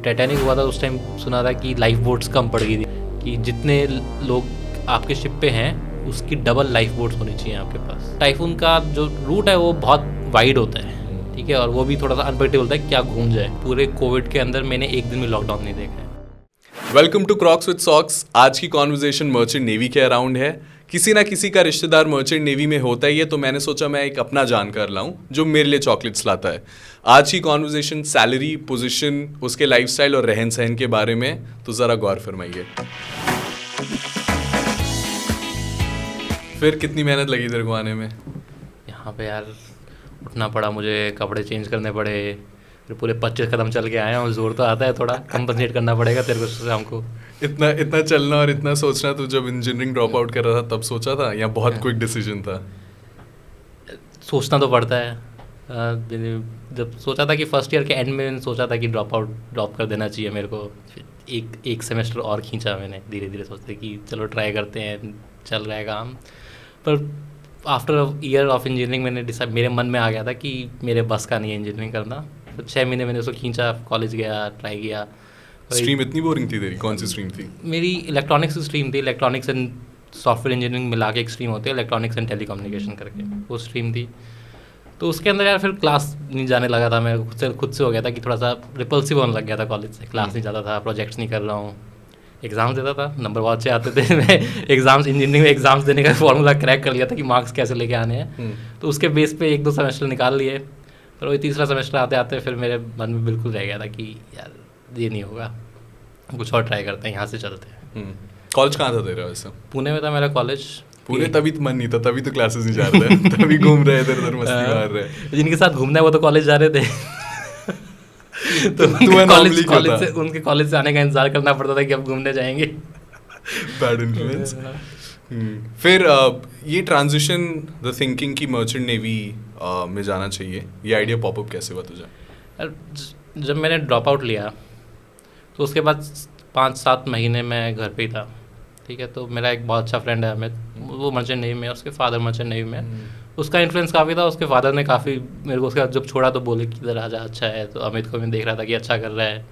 Titanic हुआ था उस टाइम सुना था कि लाइफ बोट्स कम पड़ गई थी, कि जितने लोग आपके शिप पे हैं उसकी डबल लाइफ बोट्स होनी चाहिए आपके पास। टाइफून का जो रूट है वो बहुत वाइड होता है, ठीक है, और वो भी थोड़ा सा अनप्रेडिक्टेबल होता है, क्या घूम जाए। पूरे कोविड के अंदर मैंने एक दिन भी लॉकडाउन नहीं देखा है। Welcome to Crocs with socks. आज की कॉन्वर्जेशन मर्चेंट नेवी के अराउंड है। किसी ना किसी का रिश्तेदार मर्चेंट नेवी में होता ही है, तो मैंने सोचा मैं एक अपना जानकार लाऊं जो मेरे लिए चॉकलेट्स लाता है। आज की कॉन्वर्जेशन सैलरी, पोजीशन, उसके लाइफस्टाइल और रहन सहन के बारे में, तो ज़रा गौर फरमाइए। फिर कितनी मेहनत लगी तेरे को आने में? यहाँ पे यार उठना पड़ा मुझे, कपड़े चेंज करने पड़े, फिर पूरे 25 कदम चल के आया हूँ। जोर तो आता है, थोड़ा कंपनसेट करना पड़ेगा तेरे को शाम को। इतना चलना और इतना सोचना तू जब इंजीनियरिंग ड्रॉप आउट कर रहा था तब सोचा था, या बहुत क्विक डिसीजन था? सोचना तो पड़ता है। जब सोचा था कि फर्स्ट ईयर के एंड में सोचा था कि ड्रॉप कर देना चाहिए मेरे को। एक सेमेस्टर और खींचा मैंने, धीरे धीरे सोचते कि चलो ट्राई करते हैं, चल रहा है काम। पर आफ्टर ईयर ऑफ इंजीनियरिंग मैंने डिसाइड, मेरे मन में आ गया था कि मेरे बस का नहीं है इंजीनियरिंग करना। तो 6 महीने मैंने उसको खींचा, कॉलेज गया, ट्राई किया। स्ट्रीम इतनी बोरिंग थी तेरी? कौन सी स्ट्रीम थी? मेरी इलेक्ट्रॉनिक्स स्ट्रीम थी। इलेक्ट्रॉनिक्स एंड सॉफ्टवेयर इंजीनियरिंग मिला के एक स्ट्रीम होती है, इलेक्ट्रॉनिक्स एंड टेलीकम्युनिकेशन करके, वो स्ट्रीम थी। तो उसके अंदर यार फिर क्लास नहीं जाने लगा था मैं, खुद से हो गया था कि थोड़ा सा रिपल्सिव होने लग गया था कॉलेज से। क्लास नहीं जाता था, प्रोजेक्ट्स नहीं कर रहा हूँ, एग्ज़ाम्स देता था, नंबर बहुत अच्छे आते थे। मैं एग्ज़ाम्स, इंजीनियरिंग में एग्ज़ाम्स देने का फॉर्मूला क्रैक कर लिया था कि मार्क्स कैसे लेके आने हैं। तो उसके बेस पे 1-2 सेमेस्टर निकाल लिए। पर वही तीसरा सेमेस्टर आते आते फिर मेरे मन में बिल्कुल रह गया था कि यार ये नहीं होगा, कुछ और ट्राई करते हैं, यहाँ से चलते हैं। कॉलेज कहाँ था तेरा वैसे? पुणे में था मेरा कॉलेज। पुणे? तभी तो मन नहीं था, तभी तो क्लासेस नहीं जा रहे थे, तभी घूम रहे इधर उधर, मस्ती मार रहे। जिनके साथ घूमना है वो तो कॉलेज जा रहे थे। तो उनके कॉलेज से आने का इंतजार करना पड़ता था कि अब घूमने जाएंगे। Bad influence. फिर ये ट्रांजिशन, द थिंकिंग की मर्चेंट नेवी में जाना चाहिए, ये आइडिया पॉपअप कैसे हुआ तुझे? जब मैंने ड्रॉप आउट लिया तो उसके बाद 5-7 महीने मैं घर पे ही था, ठीक है। तो मेरा एक बहुत अच्छा फ्रेंड है अमित, वो मर्चेंट नेवी में, उसके फादर मर्चेंट नेवी में। उसका इन्फ्लुएंस काफ़ी था। उसके फादर ने काफ़ी मेरे को, उसके जब छोड़ा तो बोले कि इधर आजा, अच्छा है। तो अमित को मैं देख रहा था कि अच्छा कर रहा है,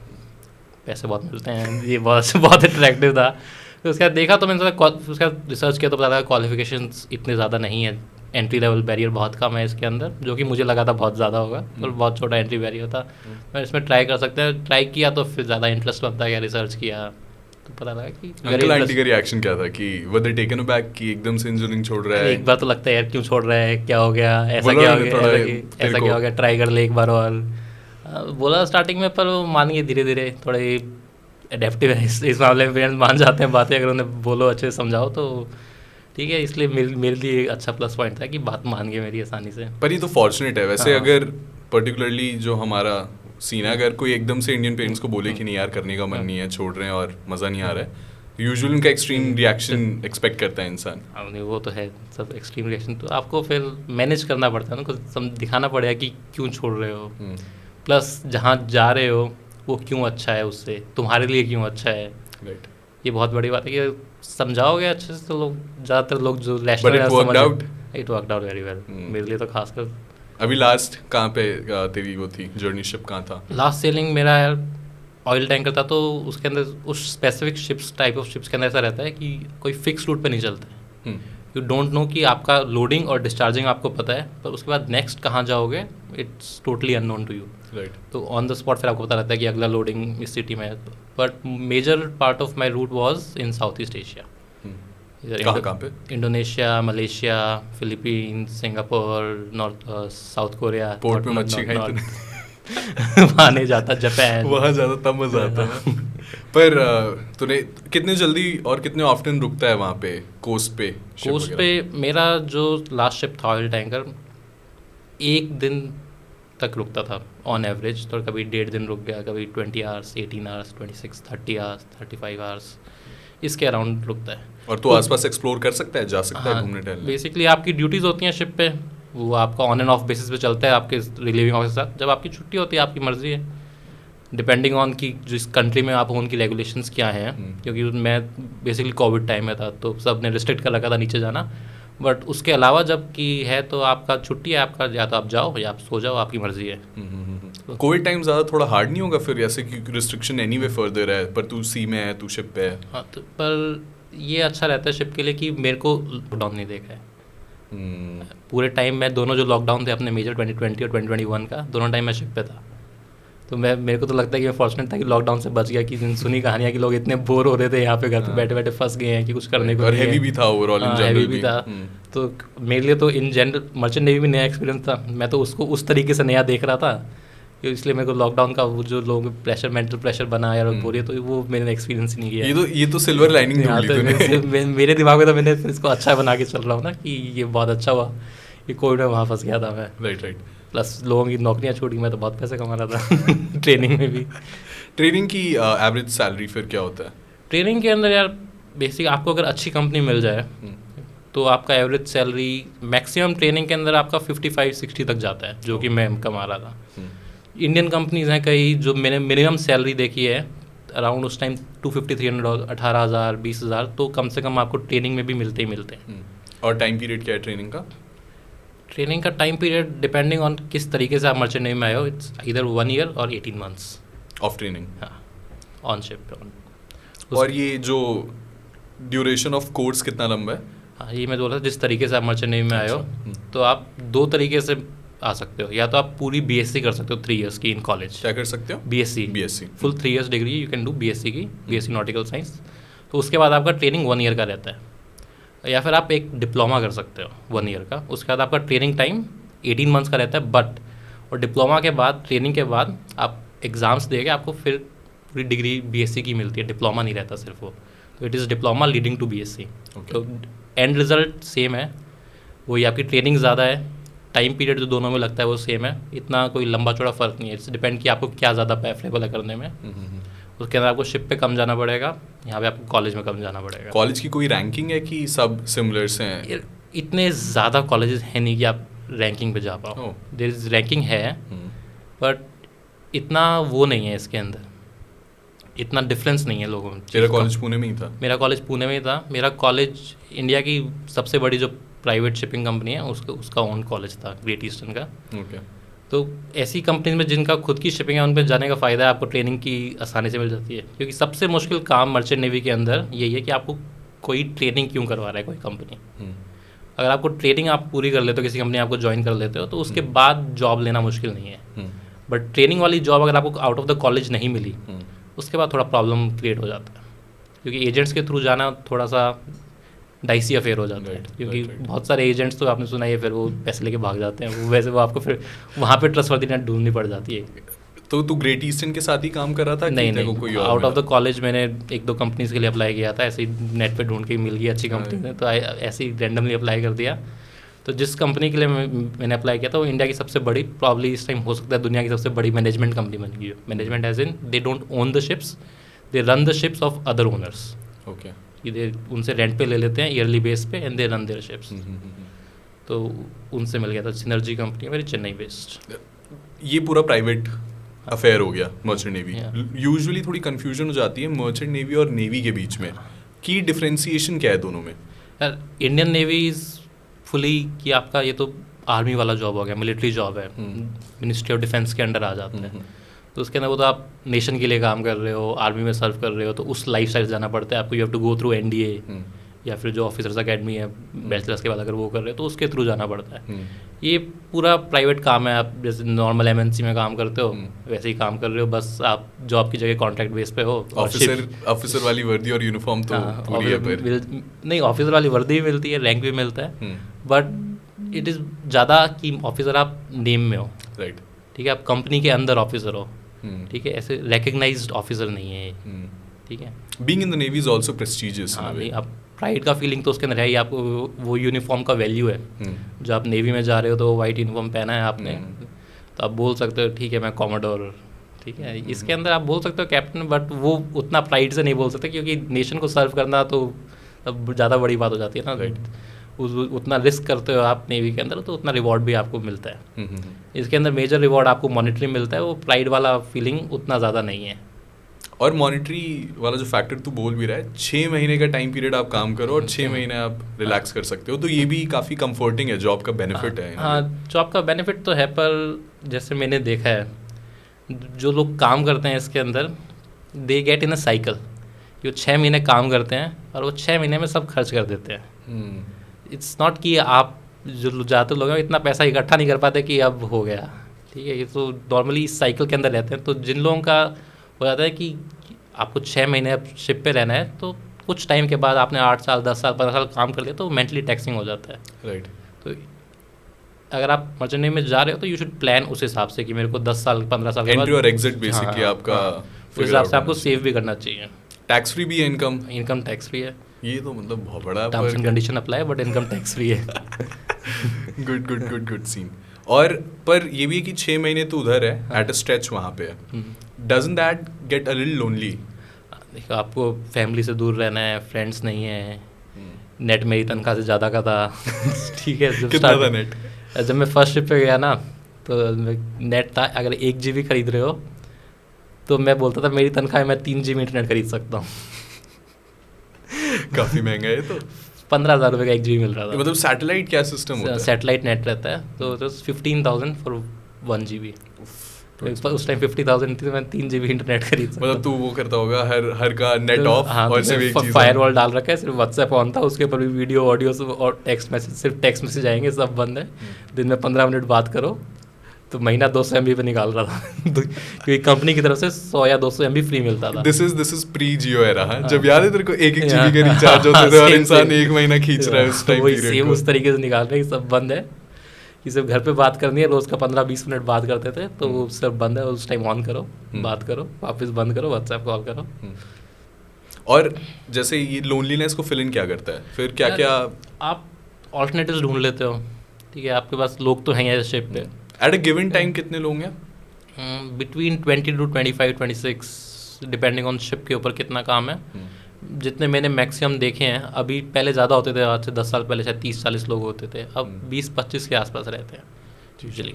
पैसे बहुत मिलते हैं, ये बहुत अट्रैक्टिव था। तो उसके बाद देखा तो मैंने उसका रिसर्च किया तो पता लगा क्वालिफिकेशंस इतने ज़्यादा नहीं है, एंट्री लेवल बैरियर बहुत कम है इसके अंदर, जो कि मुझे लगा था बहुत ज़्यादा होगा, पर बहुत छोटा एंट्री बैरियर था। मैं इसमें ट्राई कर सकते हैं। ट्राई किया तो फिर ज़्यादा इंटरेस्ट बनता गया, रिसर्च किया तो पता लगा कि अंकल आंटी का रिएक्शन क्या था, कि वर दे टेकन अबैक कि एकदम से इंजीनियरिंग छोड़ रहा है? एक बार तो लगता है यार क्यों छोड़ रहा है, क्या हो गया, ऐसा क्या हो गया, ट्राई कर ले एक बार और। बोला स्टार्टिंग में, पर वो मान गए धीरे धीरे, थोड़े एडेप्टिव है इस मामले में। पेरेंट्स मान जाते हैं बातें, अगर उन्हें बोलो अच्छे से समझाओ तो ठीक है। इसलिए मेरे लिए एक अच्छा प्लस पॉइंट था कि बात मान गए मेरी आसानी से। पर ये तो फॉर्चुनेट है वैसे। अगर पर्टिकुलरली जो हमारा सीन है, अगर कोई एकदम से इंडियन पेरेंट्स को बोले कि नहीं यार करने का मन नहीं है, छोड़ रहे हैं और मज़ा नहीं आ रहा है, यूजुअली उनका एक्सट्रीम रिएक्शन एक्सपेक्ट करता है इंसान। नहीं, वो तो है, सब एक्सट्रीम रिएक्शन तो आपको फिर मैनेज करना पड़ता है ना, कुछ दिखाना पड़ेगा कि क्यों छोड़ रहे हो, प्लस जहाँ जा रहे हो वो क्यों अच्छा है, उससे तुम्हारे लिए क्यों अच्छा है। राइट, ये बहुत बड़ी बात है कि समझाओगे अच्छे से तो लोग, ज़्यादातर लोग जो it worked out very well, मेरे लिए तो खासकर। अभी लास्ट कहाँ पे तेरी वो थी जर्नी शिप, कहाँ था लास्ट सेलिंग मेरा यार? ऑयल टैंकर था। तो उसके अंदर उस specific ships, type of ships के अंदर ऐसा रहता है कि कोई फिक्स रूट पे नहीं चलता है। यू डोंट नो कि आपका लोडिंग और डिस्चार्जिंग आपको पता है, पर उसके बाद नेक्स्ट कहाँ जाओगे it's totally unknown to you. Right, तो ऑन द स्पॉट फिर आपको पता रहता है कि अगला लोडिंग इस सिटी में है। But major part of my route was in South East Asia. कहाँ पे? Indonesia, Malaysia, Philippines, Singapore, north, South Korea. Port पे मच्छी खाई वहाँ नहीं जाता, जापान वहाँ ज़्यादा तब मज़ा आता है। पर तूने कितने जल्दी और कितने ऑफ्टन रुकता है वहाँ पे कोस्ट पे? कोस्ट पे मेरा जो लास्ट शिप था ऑयल टैंकर, 1 दिन तक रुकता था ऑन एवरेज। तो कभी 1.5 दिन रुक गया, कभी 20 आवर्स, 18 आवर्स, 26, 30 आवर्स, 35 आवर्स, इसके अराउंड रुकता है। और तो आसपास एक्सप्लोर कर सकता है, जा सकता है घूमने टहलने? बेसिकली आपकी ड्यूटीज़ होती हैं शिप पे, वो आपका ऑन एंड ऑफ बेसिस पे चलता है आपके रिलीविंग ऑफिसर के साथ। जब आपकी छुट्टी होती है आपकी मर्जी है, डिपेंडिंग ऑन कि जिस कंट्री में आप हो उनकी रेगुलेशंस क्या हैं। क्योंकि मैं बेसिकली कोविड टाइम में था तो सब ने रिस्ट्रिक्ट कर रखा था नीचे जाना। बट उसके अलावा जब कि है तो आपका छुट्टी है, आपका या तो आप जाओ या आप सो जाओ, आपकी मर्जी है। कोविड टाइम ज़्यादा थोड़ा हार्ड नहीं होगा फिर, ऐसे कि रिस्ट्रिक्शन एनीवे फर्दर है, पर तू सी में है, तू शिप पे है। हाँ, तो पर ये अच्छा रहता है शिप के लिए कि मेरे को लॉकडाउन नहीं देखा है। पूरे टाइम में दोनों जो लॉकडाउन थे अपने मेजर 2020 और 2021 का, दोनों टाइम मैं शिप पे था। तो मेरे को तो लगता है कि मैं फॉर्चुनेट था कि लॉकडाउन से बच गया, कि सुनी कहानियाँ कि लोग इतने बोर हो रहे थे यहाँ पे घर पे बैठे बैठे फंस गए हैं कि कुछ करने को और नहीं है। हैवी भी था ओवरऑल, इन जनरल हैवी भी था। तो मेरे लिए तो इन जनरल मर्चेंट नेवी भी नया एक्सपीरियंस था, मैं तो उसको उस तरीके से नया देख रहा था, तो इसलिए मेरे को लॉकडाउन का वो जो लोगों में प्रेशर, मेंटल प्रेशर बना यार पूरी, तो वो मैंने एक्सपीरियंस ही नहीं किया। ये तो सिल्वर लाइनिंग ढूंढ ली तूने। मेरे दिमाग में तो मैंने फिर इसको अच्छा बना के चल रहा हूँ ना कि ये बहुत अच्छा हुआ कि कोविड में वहाँ फंस गया था मैं। राइट। प्लस लोगों की नौकरियाँ छूटी, मैं तो बहुत पैसे कमा रहा था ट्रेनिंग में भी। ट्रेनिंग की एवरेज सैलरी फिर क्या होता है? ट्रेनिंग के अंदर यार बेसिक आपको अगर अच्छी कंपनी मिल जाए तो आपका एवरेज सैलरी मैक्सिमम ट्रेनिंग के अंदर आपका 55-60 तक जाता है, जो कि मैं कमा रहा था। इंडियन कंपनीज हैं कई जो मैंने मिनिमम सैलरी देखी है अराउंड उस टाइम 250-300, 18,000, 20,000, तो कम से कम आपको ट्रेनिंग में भी मिलते ही मिलते हैं। और टाइम पीरियड क्या है ट्रेनिंग का? ट्रेनिंग का टाइम पीरियड डिपेंडिंग ऑन किस तरीके से आप मर्चेंट नेवी में आए हो, इट्स इधर 1 ईयर और 18 months ऑफ ट्रेनिंग। हाँ, ऑन शिप। और ये जो ड्यूरेशन ऑफ कोर्स कितना लंबा है? हाँ, ये मैं बोल रहा था जिस तरीके से आप मर्चेंट नेवी में आए हो तो आप 2 तरीके से आ सकते हो, या तो आप पूरी बीएससी कर सकते हो 3 years की इन कॉलेज। क्या कर सकते हो? BSc full 3 years degree you can do BSc की, बीएससी नॉटिकल साइंस। तो उसके बाद आपका ट्रेनिंग 1 year का रहता है, या फिर आप एक डिप्लोमा कर सकते हो 1 year का। उसके बाद आपका ट्रेनिंग टाइम 18 months का रहता है, बट और डिप्लोमा के बाद, ट्रेनिंग के बाद आप एग्ज़ाम्स देके आपको फिर पूरी डिग्री बीएससी की मिलती है, डिप्लोमा नहीं रहता सिर्फ वो। तो it is diploma leading to BSc. तो एंड रिजल्ट सेम है, वही आपकी ट्रेनिंग ज़्यादा है, टाइम पीरियड जो दोनों में लगता है वो सेम है, इतना कोई लंबा चौड़ा फ़र्क नहीं है। इट्स डिपेंड कि आपको क्या ज़्यादा प्रेफरेबल है करने में। उसके अंदर आपको शिप पे कम जाना पड़ेगा, यहाँ पे आपको कॉलेज में कम जाना पड़ेगा। कॉलेज की कोई रैंकिंग है कि सब सिमिलर्स हैं? इतने ज़्यादा कॉलेजेस हैं नहीं कि आप रैंकिंग पे जा पाओ। देयर इज़ रैंकिंग है, बट इतना वो नहीं है इसके अंदर, इतना डिफरेंस नहीं है लोगों में। तेरा कॉलेज पुणे में ही था? मेरा कॉलेज पुणे में ही था। मेरा कॉलेज इंडिया की सबसे बड़ी जो प्राइवेट शिपिंग कंपनी है उसका ओन कॉलेज था, ग्रेट ईस्टर्न का। ओके। तो ऐसी कंपनीज में जिनका खुद की शिपिंग है उन पर जाने का फ़ायदा है, आपको ट्रेनिंग की आसानी से मिल जाती है। क्योंकि सबसे मुश्किल काम मर्चेंट नेवी के अंदर यही है कि आपको कोई ट्रेनिंग क्यों करवा रहा है कोई कंपनी। अगर आपको ट्रेनिंग आप पूरी कर लेते हो, किसी कंपनी आपको ज्वाइन कर लेते हो, तो उसके बाद जॉब लेना मुश्किल नहीं है। बट ट्रेनिंग वाली जॉब अगर आपको आउट ऑफ द कॉलेज नहीं मिली, उसके बाद थोड़ा प्रॉब्लम क्रिएट हो जाता है, क्योंकि एजेंट्स के थ्रू जाना थोड़ा सा डाइसी अफेयर हो जाता है। क्योंकि बहुत सारे एजेंट्स तो आपने सुना है फिर वो पैसे लेके भाग जाते हैं, वैसे वो आपको फिर वहाँ पे ट्रस्टवर्दीनेस ढूंढनी पड़ जाती है। तो तू ग्रेट ईस्टर्न के साथ ही काम कर रहा था? नहीं, कोई आउट ऑफ द कॉलेज मैंने 1-2 कंपनीज के लिए अप्लाई किया था, ऐसे ही नेट पे ढूंढ के मिल गई अच्छी कंपनी में, तो ऐसे ही रैंडमली अप्लाई कर दिया। तो जिस कंपनी के लिए मैंने अप्लाई किया था वो इंडिया की सबसे बड़ी, प्रॉब्ली इस टाइम हो सकता है दुनिया की सबसे बड़ी मैनेजमेंट कंपनी बन गई है। Management as in they don't own the ships, they run the ships of other owners. Okay. They उनसे रेंट पे ले लेते हैं ईयरली बेस पे and they run their ships. तो उनसे मिल गया था, सिनर्जी कंपनी मेरी चेन्नई बेस्ड। ये पूरा प्राइवेट अफेयर हो गया मर्चेंट नेवी। यूजुअली थोड़ी कन्फ्यूजन हो जाती है मर्चेंट नेवी और नेवी के बीच में, की डिफ्रेंसिएशन क्या है दोनों में? यार इंडियन नेवी इज़ फुली कि आपका ये तो आर्मी वाला जॉब हो गया, मिलिट्री जॉब है, मिनिस्ट्री ऑफ डिफेंस के अंडर आ जाता है। तो उसके अंदर वो तो आप नेशन के लिए काम कर रहे हो, आर्मी में सर्व कर रहे हो, तो उस लाइफ स्टाइल जाना पड़ता है आपको। You have to go through NDA या फिर जो ऑफिसर्स अकेडमी है बैचलर्स के बाद अगर वो कर रहे हो तो उसके थ्रू जाना पड़ता है। ये पूरा प्राइवेट काम है, आप जैसे नॉर्मल एमएनसी में काम करते हो वैसे ही काम कर रहे हो, बस आप जॉब की जगह कॉन्ट्रैक्ट बेस पे हो। ऑफिसर वाली वर्दी और यूनिफॉर्म तो पूरी है पर नहीं, ऑफिसर वाली वर्दी भी मिलती है, रैंक भी मिलता है, बट इट इज़ ज़्यादा कि ऑफिसर आप नेम में हो, राइट? ठीक है, आप कंपनी के अंदर ऑफिसर हो, ठीक है, ऐसे रिकग्नाइज्ड ऑफिसर नहीं है, ठीक है। Being in the navy is also prestigious. हाँ, नहीं, आप प्राइड का फीलिंग तो उसके अंदर है ही, आपको वो यूनिफॉर्म का वैल्यू है। जो आप नेवी में जा रहे हो तो वाइट यूनिफॉर्म पहना है आपने, तो आप बोल सकते हो ठीक है मैं कॉमोडोर, ठीक है। इसके अंदर आप बोल सकते हो कैप्टन, बट वो उतना प्राइड से नहीं बोल सकते, क्योंकि नेशन को सर्व करना तो अब ज़्यादा बड़ी बात हो जाती है ना, राइट? उतना रिस्क करते हो आप नेवी के अंदर तो उतना रिवॉर्ड भी आपको मिलता है। इसके अंदर मेजर रिवॉर्ड आपको मॉनिटरी मिलता है, वो प्राइड वाला फीलिंग उतना ज़्यादा नहीं है। और मॉनिटरी वाला जो फैक्टर तू बोल भी रहा है, 6 महीने का टाइम पीरियड आप काम करो और 6 महीने आप रिलैक्स कर सकते हो, तो ये भी काफ़ी कंफर्टिंग है, जॉब का बेनिफिट है। हाँ, जॉब का बेनिफिट तो है, पर जैसे मैंने देखा है जो लोग काम करते हैं इसके अंदर, they get in a cycle. वो 6 महीने काम करते हैं और वो 6 महीने में सब खर्च कर देते हैं। इट्स नॉट कि आप जो ज़्यादातर लोग हैं इतना पैसा इकट्ठा नहीं कर पाते कि अब हो गया, ठीक है। ये तो नॉर्मली इस साइकिल के अंदर रहते हैं। तो जिन लोगों का हो जाता है कि आपको 6 महीने अब शिप पे रहना है, तो कुछ टाइम के बाद आपने 8 साल 10 साल 15 साल काम कर लिया तो मेंटली टैक्सिंग हो जाता है, राइट। तो अगर आप मर्चेंट नेवी में जा रहे हो तो यू शुड प्लान उस हिसाब से कि मेरे को 10 साल 15 साल के बाद एंट्री और एग्जिट बेसिकली आपका उस हिसाब से आपको सेव भी करना चाहिए। टैक्स फ्री भी है इनकम टैक्स फ्री है, ये तो मतलब बहुत बड़ा terms and condition apply, but income tax free है। Good good good good scene. और पर ये भी है कि 6 महीने तो उधर है एट अ स्ट्रेच वहाँ पे है, doesn't that get a little lonely? देखो, आपको फैमिली से दूर रहना है, फ्रेंड्स नहीं है, नेट मेरी तनख्वाह से ज़्यादा का था। ठीक है, कितना था नेट? जब मैं फर्स्ट शिप पे गया ना तो नेट था, अगर 1 GB खरीद रहे हो तो मैं बोलता था मेरी तनख्वाह में 3 GB इंटरनेट खरीद सकता हूँ। काफ़ी महंगा है। तो 15,000 रुपये का 1 GB मिल रहा था। मतलब सैटेलाइट क्या सिस्टम होता है? सैटेलाइट नेट रहता है, तो 15,000 फॉर 1 GB। तो उस टाइम 50,000 थी तो मैं 3 GB इंटरनेट खरीद सकता। मतलब तू वो करता होगा हर का नेट ऑफ, हाँ, और सिर्फ एक चीज़ फायरवॉल डाल रखा है, सिर्फ व्हाट्सएप ऑन था, उसके ऊपर भी वीडियो ऑडियो और टेक्स्ट मैसेज, सिर्फ टेक्स्ट मैसेज आएंगे, सब बंद है। दिन में 15 मिनट बात करो, तो महीना 200 MB पे निकाल रहा था। क्योंकि कंपनी की तरफ से 100 या 200 MB फ्री मिलता था। This is pre Jio era, जब याद है तेरे को 1 GB का रिचार्ज होते थे और इंसान 1 महीना खींच रहा है उस टाइम पीरियड को। सेम उस तरीके से निकाल रहे हैं, सब बंद है। कि सिर्फ घर पे बात करनी है, रोज़ का 15-20 मिनट बात करते थे, तो वो सब बंद है। उस टाइम ऑन करो, बात करो, वापस बंद करो, व्हाट्सएप कॉल करो। और जैसे ये लोनलीनेस को फिल इन क्या करता है फिर? क्या क्या आप ऑल्टरनेटिव्स ढूंढ लेते हो, ठीक है। आपके पास लोग तो हैं शिप पे। एट अ गिवन टाइम कितने लोग हैं? Between 20 to 25, 26, depending on ship के ऊपर कितना काम है। जितने मैंने मैक्सिमम देखे हैं, अभी पहले ज़्यादा होते थे, आज से 10 साल पहले शायद 30-40 लोग होते थे, अब 20-25 के आसपास रहते हैं यूजुअली।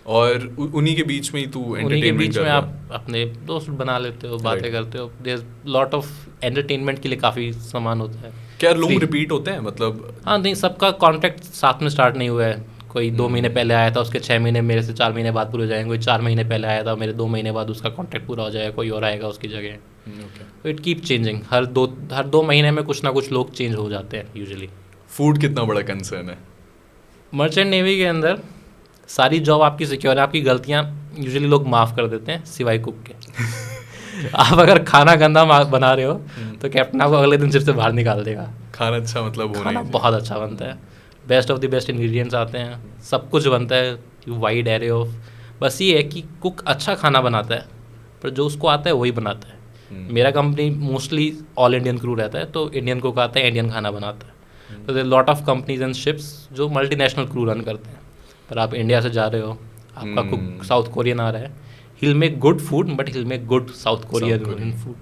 और उन्हीं के बीच में ही तू उन्हीं के बीच में आप अपने दोस्त बना लेते हो, बातें करते हो। देयर लॉट ऑफ एंटरटेनमेंट के लिए काफ़ी सामान होता है। क्या लोग रिपीट होते हैं मतलब? हाँ, नहीं, सबका कॉन्ट्रैक्ट साथ में स्टार्ट नहीं हुआ है। कोई 2 महीने पहले आया था, उसके 6 महीने मेरे से 4 महीने बाद पूरे हो जाएंगे। कोई 4 महीने पहले आया था, मेरे 2 महीने बाद उसका कॉन्ट्रैक्ट पूरा हो जाएगा, कोई और आएगा उसकी जगह। तो इट कीप चेंजिंग। हर दो महीने में कुछ ना कुछ लोग चेंज हो जाते हैं यूजुअली। फूड कितना बड़ा कंसर्न है मर्चेंट नेवी के अंदर? सारी जॉब आपकी सिक्योर है, आपकी गलतियाँ यूजुअली लोग माफ़ कर देते हैं, सिवाय कुक के। आप अगर खाना गंदा बना रहे हो तो कैप्टन आपको अगले दिन सिर्फ से बाहर निकाल देगा। खाना अच्छा मतलब खाना बहुत अच्छा बनता है, best of the best ingredients आते हैं, सब कुछ बनता है, वाइड एरे ऑफ। बस ये है कि कुक अच्छा खाना बनाता है, पर जो उसको आता है वही बनाता है। मेरा company mostly all Indian crew रहता है, तो इंडियन कुक आता है, इंडियन खाना बनाता है। तो there lot of companies and ships जो मल्टीनेशनल क्रू रन करते हैं। पर आप इंडिया से जा रहे हो, आपका कुक साउथ कोरियन आ रहा है, he will make good food, but he will make good South Korean food,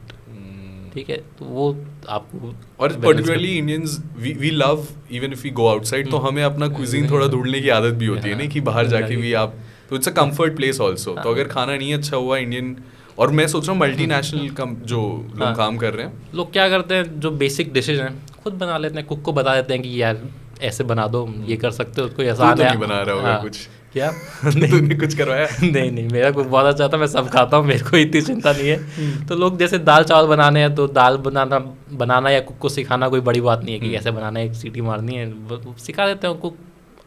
ठीक है। तो वो आपको, और particularly Indians we love even if we go outside, तो हमें अपना क्विजीन थोड़ा ढूंढने की आदत भी होती है ना, कि बाहर जाके भी आप, तो it's a comfort place also. तो अगर खाना नहीं अच्छा हुआ इंडियन, और मैं सोच रहा हूँ मल्टीनेशनल जो लोग काम कर रहे हैं, लोग क्या करते हैं, जो बेसिक डिशेज हैं खुद बना लेते हैं, कुक को बता देते हैं कि यार ऐसे बना दो, ये कर सकते हो, कोई आसान है। नहीं बना रहा होगा कुछ? क्या तूने कुछ करवाया? नहीं, मेरा कुछ बहुत अच्छा था, मैं सब खाता हूँ, मेरे को इतनी चिंता नहीं है। तो लोग जैसे दाल चावल बनाने हैं, तो दाल बनाना या कुक को सिखाना कोई बड़ी बात नहीं है कि कैसे बनाना है, एक सीटी मारनी है, सिखा देते हैं। कुक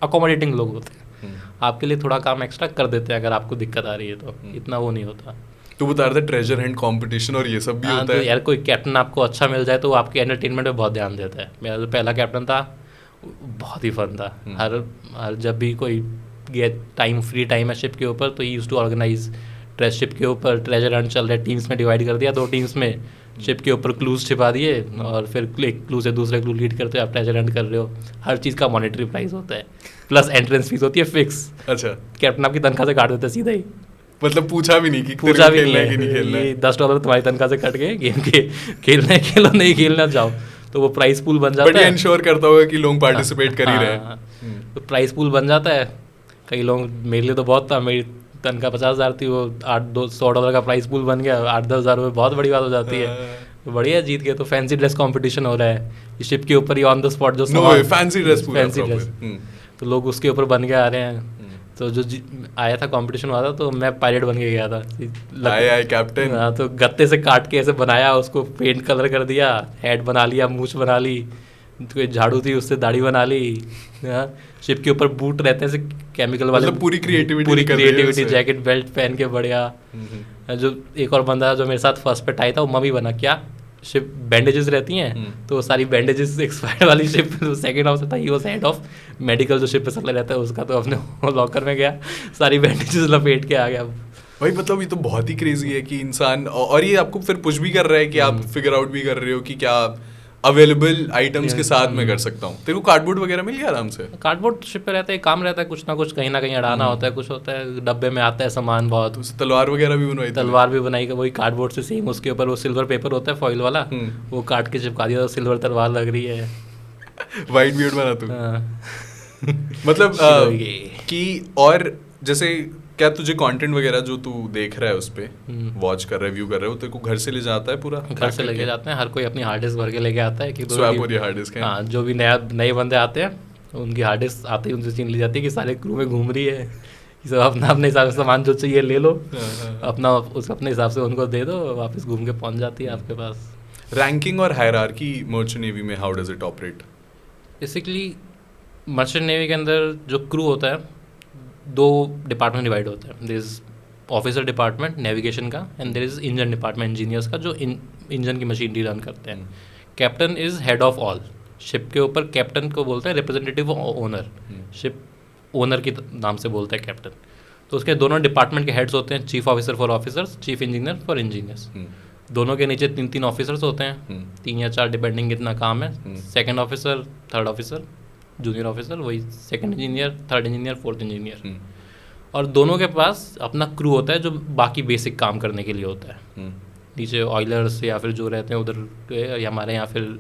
अकोमोडेटिंग लोग होते हैं, आपके लिए थोड़ा काम एक्स्ट्रा कर देते हैं अगर आपको दिक्कत आ रही है, तो इतना वो नहीं होता। तो बता रहे थे ट्रेजर हंट कंपटीशन और ये सब भी होता है। यार कोई कैप्टन आपको अच्छा मिल जाए तो वो आपके एंटरटेनमेंट पे बहुत ध्यान देता है। मेरा जो पहला कैप्टन था बहुत ही फन था। हर जब भी कोई फ्री टाइम है शिप के ऊपर, तो यूज टू ऑर्गेनाइज शिप के ऊपर ट्रेजर हंट चल रहा है, टीम्स में डिवाइड कर दिया, 2 टीम्स में शिप के ऊपर क्लूज छिपा दिए, और फिर एक क्लू से दूसरे क्लू लीड करते हो, आप ट्रेजर हंट कर रहे हो। हर चीज़ का मॉनेटरी प्राइस होता है, प्लस एंट्रेंस फीस होती है फिक्स। अच्छा, कैप्टन आपकी तनख्वाह से काट देता है सीधा ही, मतलब पूछा भी नहीं कि पूछा भी नहीं है, नहीं खेलना है। $10 तुम्हारी तनख्वाह से कट गए, गेम के खेलना है खेलो, नहीं खेलना जाओ। तो वो प्राइस पूल बन जाता है, इंश्योर करता होगा कि लोग पार्टिसिपेट कर ही रहे हैं। तो प्राइस पूल बन जाता है। कई लोग, मेरे लिए तो बहुत था, मेरी टन का 50,000 थी, वो $100 का प्राइस पूल बन गया, 8-10 हज़ार रुपये बहुत बड़ी बात हो जाती है। तो बढ़िया जीत गए। तो फैंसी ड्रेस कंपटीशन हो रहा है शिप के ऊपर ही ऑन द स्पॉट, जो फैंसी ड्रेस तो लोग उसके ऊपर बन के आ रहे हैं। तो जो आया था कंपटीशन हुआ था, तो मैं पायलट बन के गया था। आए कैप्टन। हाँ, तो गत्ते से काट के ऐसे बनाया, उसको पेंट कलर कर दिया, हेड बना लिया, मूछ बना ली, कोई झाड़ू थी उससे दाढ़ी बना ली। हाँ, शिप के ऊपर बूट रहते हैं ऐसे केमिकल वाले, मतलब पूरी क्रिएटिविटी जैकेट बेल्ट पहन के बढ़िया। जो एक और बंदा जो मेरे साथ फर्स्ट पे टाई था, वो मम्मी बना। क्या शिप बैंडेजेस रहती हैं, तो वो सारी बैंडेजेस एक्सपायर्ड वाली शिप सेकंड हाउस था, he was head of medical जो शिप पे सप्लाई रहता है उसका। तो अपने लॉकर में गया, सारी बैंडेजेस लपेट के आ गया भाई। मतलब ये तो बहुत ही क्रेजी है कि इंसान, और ये आपको फिर पुश भी कर रहा है कि आप फिगर आउट भी कर रहे हो कि क्या अवेलेबल आइटम्स के साथ मैं कर सकता हूँ। तेरे को कार्डबोर्ड वगैरह मिल गया आराम से? कार्डबोर्ड शिप पे रहता है, काम रहता है, कुछ ना कुछ कहीं ना कहीं अड़ाना होता है, कुछ होता है, डब्बे में आता है सामान बहुत। तलवार वगैरह भी बनवाई? तलवार भी बनाई, वही कार्डबोर्ड से सेम, उसके ऊपर वो सिल्वर पेपर होता है फॉइल वाला, वो काट के चिपका दिया, तो सिल्वर तलवार लग रही है। वाइट बियर्ड बना तू? मतलब कि और जैसे क्या तुझे कंटेंट वगैरह जो तू देख रहा है उस पे वॉच कर रहा है, व्यू कर रहा है, वो तेरे को घर से ले जाता है पूरा? घर से लेके जाते हैं, हर कोई अपनी हार्ड डिस्क भर के लेके आता है कि हार्ड डिस्क है। हाँ, जो भी नए बंदे आते हैं उनकी हार्ड डिस्क आते ही उनसे छीन ली जाती है कि सारे क्रू में घूम रही है, सब अपना अपने हिसाब से सामान जो चाहिए ले लो, अपना उस अपने हिसाब से उनको दे दो, वापस घूम के पहुंच जाती है आपके पास। रैंकिंग और हायरार्की मर्चेंट नेवी में how does it operate? Basically merchant navy के अंदर जो क्रू होता है, 2 डिपार्टमेंट डिवाइड होता है। There is officer department navigation का, and there is engine department engineers का, जो इंजन की मशीनरी रन करते हैं। Captain is head of all. Ship के ऊपर कैप्टन को बोलते हैं रिप्रेजेंटेटिव ओनर, शिप ओनर की नाम से बोलता है कैप्टन। तो उसके दोनों डिपार्टमेंट के हेड्स होते हैं, chief officer for officers, chief engineer for engineers. दोनों के नीचे 3-3 ऑफिसर्स होते हैं, 3 या 4 डिपेंडिंग कितना काम है। Second officer, third officer, junior officer, वही second engineer, third engineer, fourth engineer. और दोनों के पास अपना क्रू होता है जो बाकी बेसिक काम करने के लिए होता है। नीचे ऑयलर्स या फिर जो रहते हैं उधर, या हमारे यहाँ फिर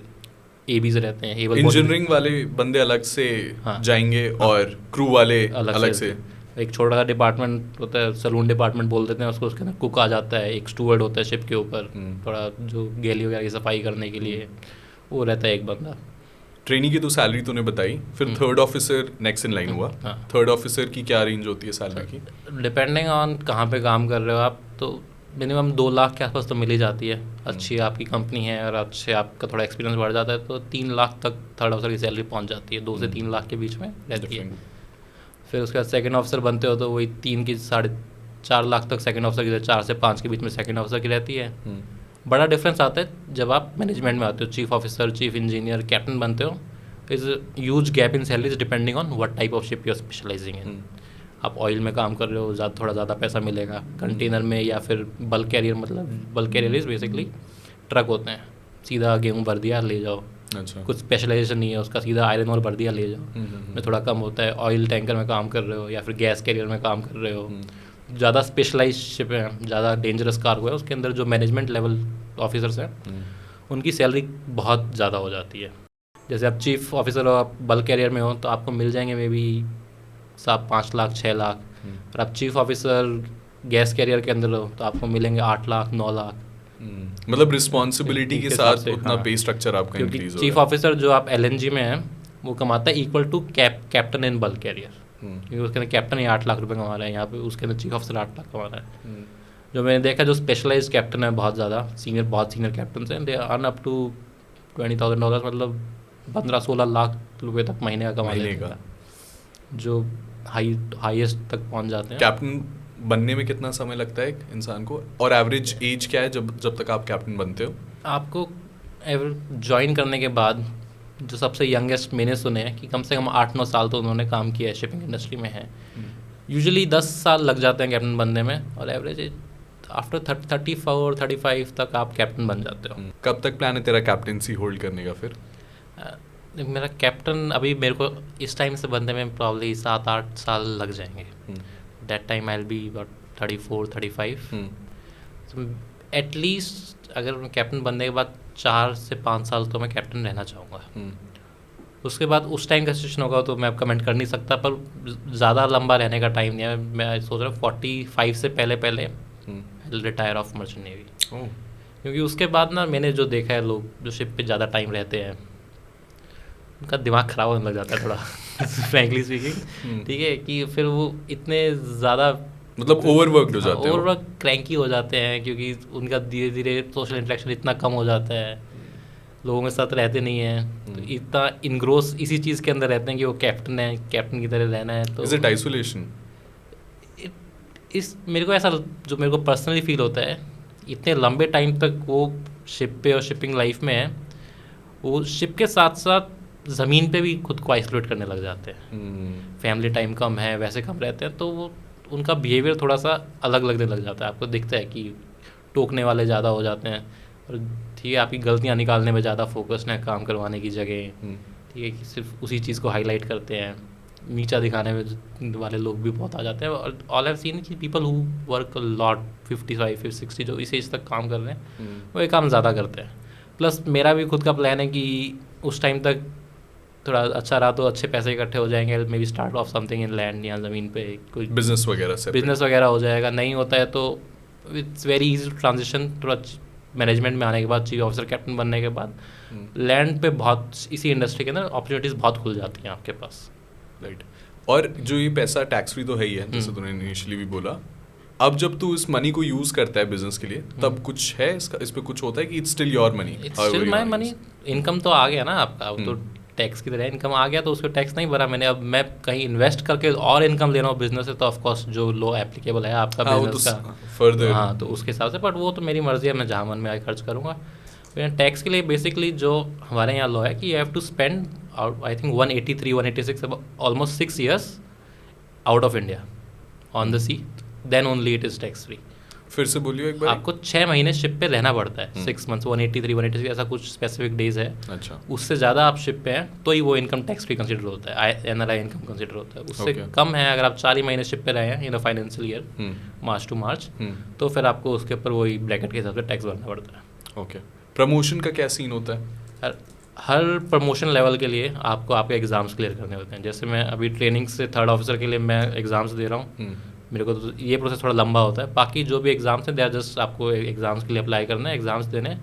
एबीज रहते हैं, इंजीनियरिंग वाले बंदे अलग से जाएंगे और क्रू वाले अलग से। एक छोटा सा डिपार्टमेंट होता है, सलून डिपार्टमेंट बोल देते हैं उसको, उसके अंदर कुक आ जाता है, एक स्टूवर्ड होता है शिप के ऊपर, थोड़ा जो गैली वगैरह की सफाई करने के लिए वो रहता है एक बंदा। ट्रेनी की तो सैलरी तूने बताई, फिर third officer next in line हुआ। थर्ड ऑफिसर की क्या रेंज होती है सैलरी की? डिपेंडिंग ऑन कहाँ पे काम कर रहे हो आप, तो मिनिमम 2 लाख के आसपास तो मिल ही जाती है। अच्छी आपकी कंपनी है और अच्छे आपका थोड़ा एक्सपीरियंस बढ़ जाता है तो 3 लाख तक थर्ड ऑफिसर की सैलरी पहुंच जाती है, 2 से 3 लाख के बीच में रहती है। फिर उसके बाद सेकंड ऑफिसर बनते हो तो वही 3 की 4.5 लाख तक सेकंड ऑफिसर की, 4 से 5 के बीच में सेकंड ऑफिसर की रहती है। बड़ा डिफरेंस आता है जब आप मैनेजमेंट में आते हो, chief officer, chief engineer, captain बनते हो। Is huge gap in salaries depending on what type of ship you are specialising in. आप ऑयल में काम कर रहे हो, थोड़ा ज़्यादा पैसा मिलेगा। कंटेनर में या फिर बल्क कैरियर, मतलब bulk carrier is basically truck होते हैं, सीधा गेहूँ भर दिया ले जाओ। अच्छा। कुछ स्पेशलाइजेशन नहीं है उसका, सीधा आयरन और भर दिया ले जाओ। में थोड़ा कम होता है। ऑयल टैंकर में काम कर रहे हो या फिर गैस कैरियर में काम कर रहे हो, ज़्यादा स्पेशलाइज शिप है, ज़्यादा डेंजरस कार्गो है, उसके अंदर जो मैनेजमेंट लेवल ऑफिसर्स हैं उनकी सैलरी बहुत ज़्यादा हो जाती है। जैसे आप चीफ ऑफिसर हो, आप बल्क कैरियर में हो तो आपको मिल जाएंगे मे बी 5 लाख 6 लाख। और आप चीफ ऑफिसर गैस कैरियर के अंदर हो तो आपको मिलेंगे 8 लाख 9 लाख। मतलब रिस्पॉन्सिबिलिटी के साथ उतना पे स्ट्रक्चर आपका इंक्रीज हो रहा है। चीफ ऑफिसर जो आप LNG में है वो कमाता है equal to captain in bulk carrier, क्योंकि उसके अंदर कैप्टन ही 8 लाख रुपए कमा रहा है, यहाँ पे उसके अंदर चीफ ऑफिसर 8 लाख कमा रहा है। जो मैंने देखा जो स्पेशलाइज कैप्टन है बहुत ज़्यादा बहुत सीनियर कैप्टन हैं, दे अर्न अप टू $20,000, मतलब 15-16 लाख रुपए तक महीने का कमा लेगा, जो हाईएस्ट तक पहुंच जाते हैं। कैप्टन बनने में कितना समय लगता है एक इंसान को, और एवरेज एज क्या है जब तक आप कैप्टन बनते हो? आपको ज्वाइन करने के बाद जो सबसे यंगेस्ट मैंने सुने हैं कि कम से कम 8-9 साल तो उन्होंने काम किया है, शिपिंग इंडस्ट्री में है। यूजुअली 10 साल लग जाते हैं कैप्टन बनने में, और एवरेज एज आफ्टर 34-35 तक आप कैप्टन बन जाते हो। कब तक प्लान है तेरा कैप्टनसी होल्ड करने का फिर? मेरा कैप्टन अभी मेरे को इस टाइम से बनने में प्रॉब्ली 7-8 साल लग जाएंगे। That time I will be about 34-35। At least अगर मैं कैप्टन बनने के बाद 4 से 5 साल तो मैं कैप्टन रहना चाहूँगा। उसके बाद उस टाइम का सिचुएशन होगा तो मैं अब कमेंट कर नहीं सकता, पर ज़्यादा लंबा रहने का टाइम नहीं है। मैं सोच रहा हूँ 45 से पहले पहले रिटायर ऑफ मर्चेंट नेवी, क्योंकि उसके बाद ना मैंने जो देखा है लोग जो शिप पे ज़्यादा टाइम रहते हैं उनका दिमाग ख़राब होने लग जाता है थोड़ा फ्रैंकली स्पीकिंग, ठीक है, कि फिर वो इतने ज़्यादा मतलब ओवरवर्कड हो जाते हैं, ओवरवर्क क्रैंकी हो जाते हैं, क्योंकि उनका धीरे धीरे सोशल इंटरेक्शन इतना कम हो जाता है, लोगों के साथ रहते नहीं हैं, तो इतना इनग्रोस इसी चीज़ के अंदर रहते हैं कि वो कैप्टन है, कैप्टन की तरह रहना है। तो इज इट आइसोलेशन? इस मेरे को ऐसा जो मेरे को पर्सनली फील होता है, इतने लंबे टाइम तक वो शिप पे और शिपिंग लाइफ में है, वो शिप के साथ साथ ज़मीन पे भी खुद को आइसोलेट करने लग जाते हैं। फैमिली टाइम कम है, वैसे कम रहते हैं, तो वो उनका बिहेवियर थोड़ा सा अलग लगने लग जाता है। आपको दिखता है कि टोकने वाले ज़्यादा हो जाते हैं, और ठीक है आपकी गलतियाँ निकालने में ज़्यादा फोकस्ड है काम करवाने की जगह, ठीक है कि सिर्फ उसी चीज़ को हाईलाइट करते हैं, नीचा दिखाने में वाले लोग भी बहुत आ जाते हैं। और ऑल हैव सीन कि पीपल हु वर्क लॉट 55 60 जो इस एज तक काम कर रहे हैं वो ये काम ज़्यादा करते हैं। प्लस मेरा भी खुद का प्लान है कि उस टाइम तक थोड़ा अच्छा रहा तो अच्छे पैसे इकट्ठे हो जाएंगे, may be start of something in land या ज़मीन पे कोई बिजनेस वगैरह हो जाएगा। नहीं होता है तो it's very easy to transition, थोड़ा मैनेजमेंट में आने के बाद, चीफ ऑफिसर कैप्टन बनने के बाद लैंड पे बहुत इसी इंडस्ट्री के अंदर अपॉर्चुनिटीज़ बहुत खुल जाती हैं आपके पास। राइट। और जो ये पैसा टैक्स फ्री तो है ही है, जैसे तूने इनिशियली भी बोला, अब जब तू इस मनी को यूज करता है बिजनेस के लिए तब कुछ है इसका, इस पे कुछ होता है कि it's still your money? It's still my money. Income तो आ गया ना आपका, तो टैक्स की तरह इनकम आ गया, तो उसको टैक्स नहीं भरा मैंने। अब मैं कहीं इन्वेस्ट करके और इनकम ले रहा हूँ बिजनेस से, तो ऑफकोर्स जो लो एप्लीकेबल है आपका बिजनेस का फर्दर, हाँ, तो उसके हिसाब से, बट वो तो मेरी मर्जी है, मैं जहाँ मन में आए खर्च करूँगा। टैक्स के लिए बेसिकली जो हमारे यहाँ लॉ है कि you have to spend I think 186 almost 6 years out of India on the sea, then only it is tax free. फिर से बोलियो एक बार। आपको 6 महीने शिप पे रहना पड़ता है, 6 months, 186 ऐसा कुछ स्पेसिफिक डेज है। अच्छा, उससे ज़्यादा आप शिप पे हैं तो ही वो इनकम टैक्स फ्री कंसिडर होता है, NRI इनकम कंसिडर होता है। उससे कम है, अगर आप 4 ही महीने शिप पे रहे हैं in financial year March to March, तो फिर आपको उसके ऊपर वही ब्रैकेट के हिसाब से टैक्स भरना पड़ता है। ओके। प्रमोशन का क्या सीन होता है? हर प्रमोशन लेवल के लिए आपको आपके एग्ज़ाम्स क्लियर करने होते हैं। जैसे मैं अभी ट्रेनिंग से 3rd ऑफिसर के लिए मैं एग्ज़ाम्स दे रहा हूँ, मेरे को तो ये प्रोसेस थोड़ा लंबा होता है। बाकी जो भी एग्ज़ाम्स हैं दे आर जस्ट आपको एग्ज़ाम्स के लिए अप्लाई करना है, एग्ज़ाम्स देने,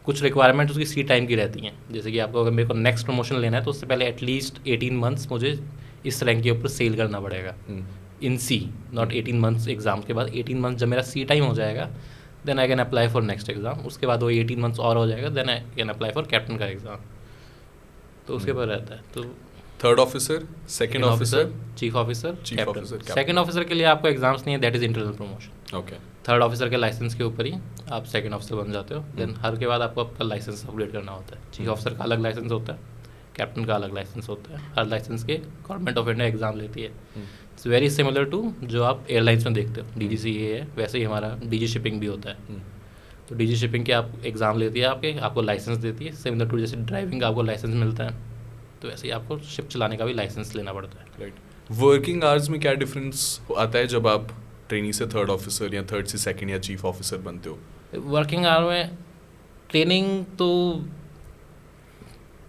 कुछ रिक्वायरमेंट उसकी सी टाइम की रहती हैं। जैसे कि आपको अगर मेरे को नेक्स्ट प्रमोशन लेना है तो उससे पहले एटलीस्ट 18 months मुझे इस रैंक के ऊपर सेल करना पड़ेगा इन सी, नॉट 18 months एग्ज़ाम के बाद। 18 months जब मेरा सी टाइम हो जाएगा then I can apply for next exam, उसके बाद वो 18 months और हो जाएगा, then I can apply for captain का एग्ज़ाम, तो उसके बाद रहता है। तो 3rd officer, 2nd officer, chief officer, captain. Captain. 2nd officer के लिए आपको एग्जाम्स नहीं है, that is internal promotion. Okay. 3rd officer के लाइसेंस के ऊपर ही आप 2nd ऑफिसर बन जाते हो। देन हर के बाद आपको आपका लाइसेंस अपग्रेड करना होता है। चीफ ऑफिसर का अलग लाइसेंस होता है, कैप्टन का अलग लाइसेंस होता है। हर लाइसेंस के गवर्नमेंट ऑफ इंडिया एग्ज़ाम लेती है। इट्स वेरी सिमिलर टू जो आप एयरलाइंस में देखते हो, DGCA है, वैसे ही हमारा DG शिपिंग भी होता है। तो DG शिपिंग के आप एग्ज़ाम लेती है, आपको लाइसेंस देती है, सिमिलर टू जैसे ड्राइविंग का आपको लाइसेंस मिलता है, तो वैसे ही आपको शिप चलाने का भी लाइसेंस लेना पड़ता है। राइट। वर्किंग आवर्स में क्या डिफरेंस आता है जब आप ट्रेनिंग से 3rd ऑफिसर या 3rd से 2nd या चीफ ऑफिसर बनते हो? वर्किंग आवर में ट्रेनिंग तो